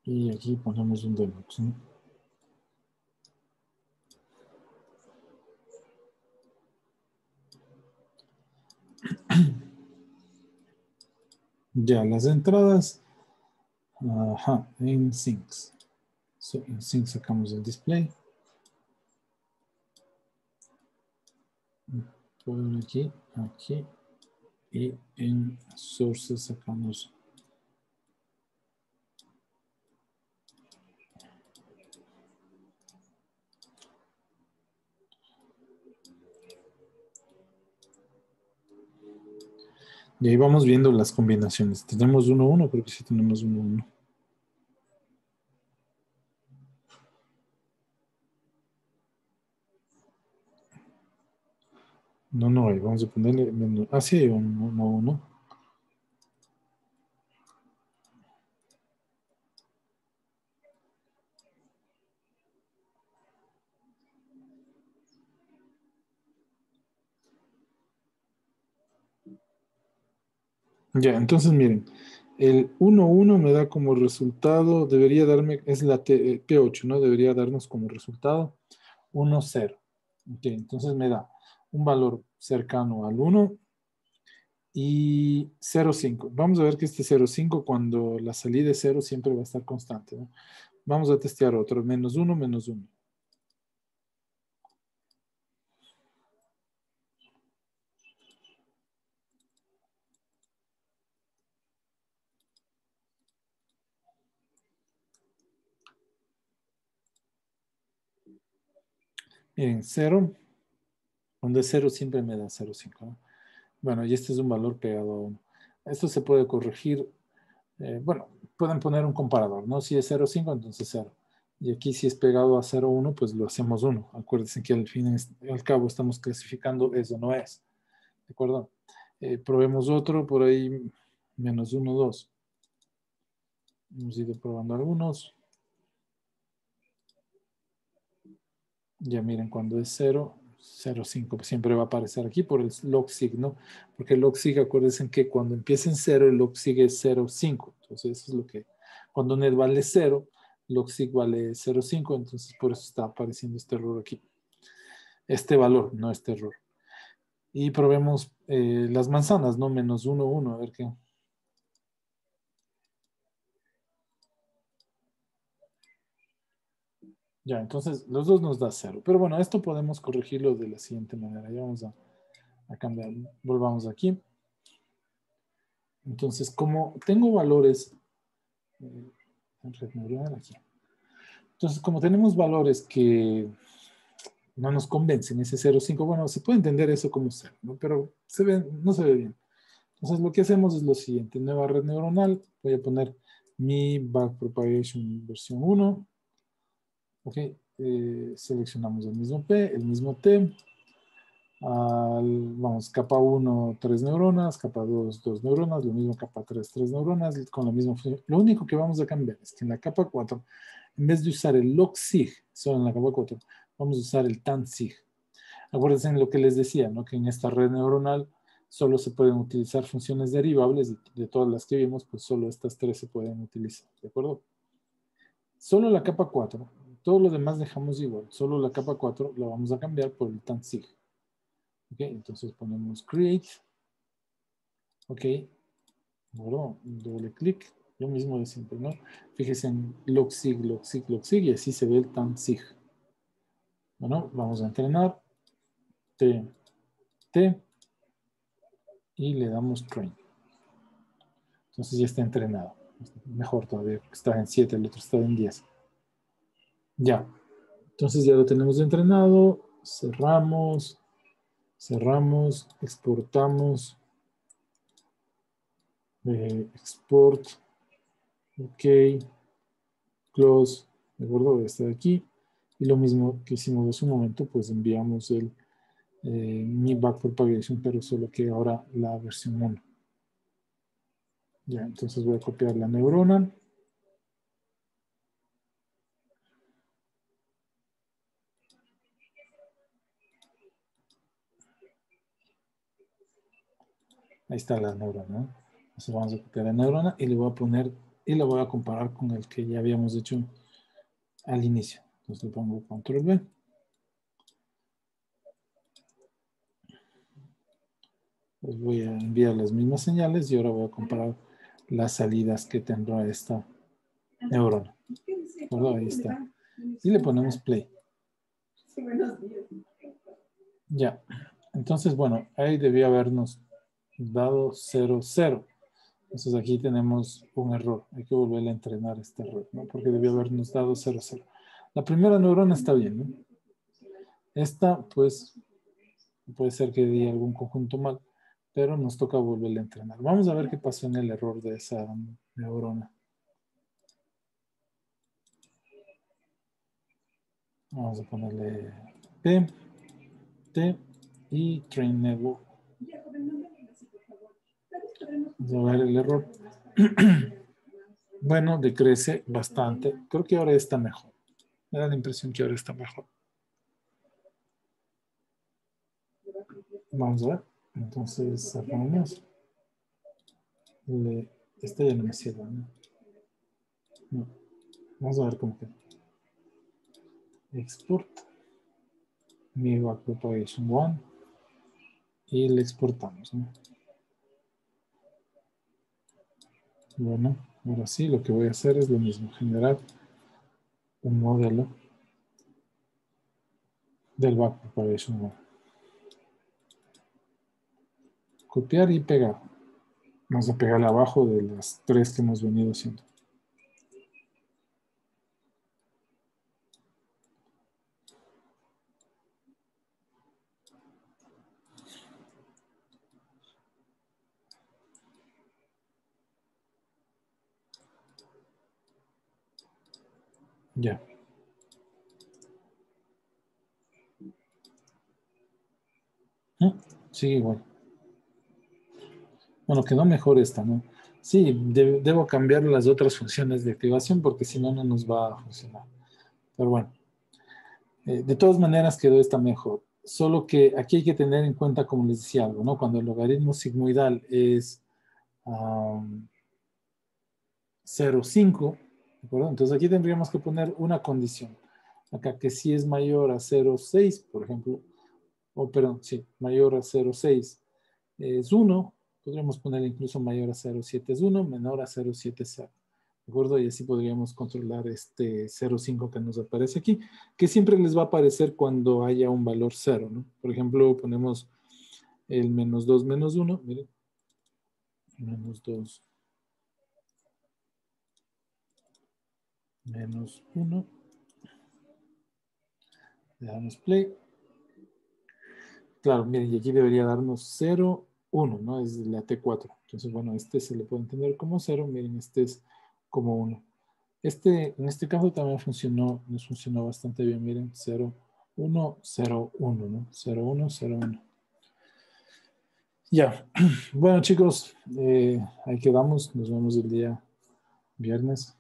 Y aquí ponemos un demux, ¿no? Ya, las entradas, ajá, en syncs. En syncs sacamos el display. Por aquí, aquí. Y en sources sacamos. Y ahí vamos viendo las combinaciones. Tenemos 1-1, creo que sí tenemos 1-1. No, ahí vamos a ponerle menos. Ah, sí, 1-1. Ya, entonces miren, el 1-1 me da como resultado, debería darme, es la P8, ¿no? Debería darnos como resultado 1-0. Ok, entonces me da un valor cercano al 1 y 0,5. Vamos a ver que este 0,5 cuando la salida es 0 siempre va a estar constante, ¿no? Vamos a testear otro, -1, -1. Miren, 0, donde 0 siempre me da 0,5, ¿no? Bueno, y este es un valor pegado a 1. Esto se puede corregir. Bueno, pueden poner un comparador, ¿no? Si es 0,5, entonces 0. Y aquí si es pegado a 0,1, pues lo hacemos 1. Acuérdense que al fin y al cabo estamos clasificando eso no es. ¿De acuerdo? Probemos otro por ahí, -1, 2. Hemos ido probando algunos. Ya miren, cuando es 0, 0,5 siempre va a aparecer aquí por el log_sig, ¿no? Porque el log_sig, acuérdense que cuando empieza en 0, el log_sig es 0,5. Entonces, eso es lo que, cuando net vale 0, log_sig vale 0,5. Entonces, por eso está apareciendo este error aquí. Este valor, no este error. Y probemos las manzanas, ¿no? -1, 1, a ver qué. Ya, entonces los dos nos da 0. Pero bueno, esto podemos corregirlo de la siguiente manera. Ya vamos a cambiar. Volvamos aquí. Entonces, como tengo valores en red neuronal aquí. Entonces, como tenemos valores que no nos convencen, ese 0,5, bueno, se puede entender eso como 0, ¿no? Pero no se ve bien. Entonces, lo que hacemos es lo siguiente. Nueva red neuronal. Voy a poner mi backpropagation versión 1. Ok. Seleccionamos el mismo P, el mismo T. Vamos, capa 1, 3 neuronas, capa 2, 2 neuronas, lo mismo capa 3, 3 neuronas, con la misma función. Lo único que vamos a cambiar es que en la capa 4, en vez de usar el log-sig, solo en la capa 4, vamos a usar el tan-sig. Acuérdense en lo que les decía, ¿no? Que en esta red neuronal solo se pueden utilizar funciones derivables, de todas las que vimos, pues solo estas 3 se pueden utilizar, ¿de acuerdo? Solo la capa 4, todo lo demás dejamos igual, solo la capa 4 la vamos a cambiar por el tan-sig. Ok, entonces ponemos create. Ok, bueno, doble clic, lo mismo de siempre, ¿no? Fíjense en log-sig, log-sig, log-sig y así se ve el tan-sig. Bueno, vamos a entrenar. T, T. Y le damos train. Entonces ya está entrenado. Mejor todavía, porque está en 7, el otro está en 10. Ya. Entonces ya lo tenemos entrenado. Cerramos. Cerramos. Exportamos. Export. Ok. Close. ¿De acuerdo? Está aquí. Y lo mismo que hicimos hace un momento, pues enviamos el mi backpropagation, pero solo que ahora la versión 1. Ya, entonces voy a copiar la neurona. Ahí está la neurona, ¿no? Entonces vamos a copiar la neurona y le voy a poner, y la voy a comparar con el que ya habíamos hecho al inicio. Entonces le pongo control V. Les voy a enviar las mismas señales y ahora voy a comparar las salidas que tendrá esta neurona. ¿Verdad? Ahí está. Y le ponemos play. Ya. Entonces, bueno, ahí debió habernos dado 0, 0. Entonces aquí tenemos un error. Hay que volver a entrenar este error, ¿no? Porque debió habernos dado 0, 0. La primera neurona está bien, ¿no? Esta, pues, puede ser que dé algún conjunto mal, pero nos toca volver a entrenar. Vamos a ver qué pasó en el error de esa neurona. Vamos a ponerle P, T y Train Network. Vamos a ver el error. Bueno, decrece bastante. Creo que ahora está mejor. Me da la impresión que ahora está mejor. Vamos a ver. Entonces, cerramos. Esta ya no me sirve, ¿no? No. Vamos a ver cómo queda. Export. Mi backpropagation 1. Y le exportamos, ¿no? Bueno, ahora sí, lo que voy a hacer es lo mismo. Generar un modelo del backpropagation 1. Copiar y pegar. Vamos a pegarle abajo de las 3 que hemos venido haciendo. Ya. Sigue igual. Bueno, quedó mejor esta, ¿no? Sí, debo cambiar las otras funciones de activación porque si no, no nos va a funcionar. Pero bueno. De todas maneras quedó esta mejor. Solo que aquí hay que tener en cuenta, como les decía algo, ¿no? Cuando el logaritmo sigmoidal es 0,5, ¿de acuerdo? Entonces aquí tendríamos que poner una condición. Acá que si es mayor a 0,6, por ejemplo, o perdón, sí, mayor a 0,6 es 1, podríamos poner incluso mayor a 0,7 es 1, menor a 0,7 es 0. ¿De acuerdo? Y así podríamos controlar este 0,5 que nos aparece aquí, que siempre les va a aparecer cuando haya un valor 0, ¿no? Por ejemplo, ponemos el menos 2 menos 1, miren, menos 2 menos 1, Le damos play. Claro, miren, y aquí debería darnos 0, 1, ¿no? Es la T4. Entonces, bueno, este se le puede entender como 0. Miren, este es como 1. En este caso también nos funcionó bastante bien. Miren, 0, 1, 0, 1, ¿no? 0, 1, 0, 1. Ya. Bueno, chicos, ahí quedamos. Nos vemos el día viernes.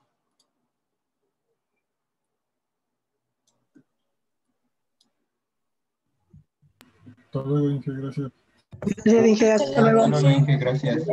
Hasta luego, Inge, gracias. Le dije hasta luego. Hasta luego, Inge, gracias.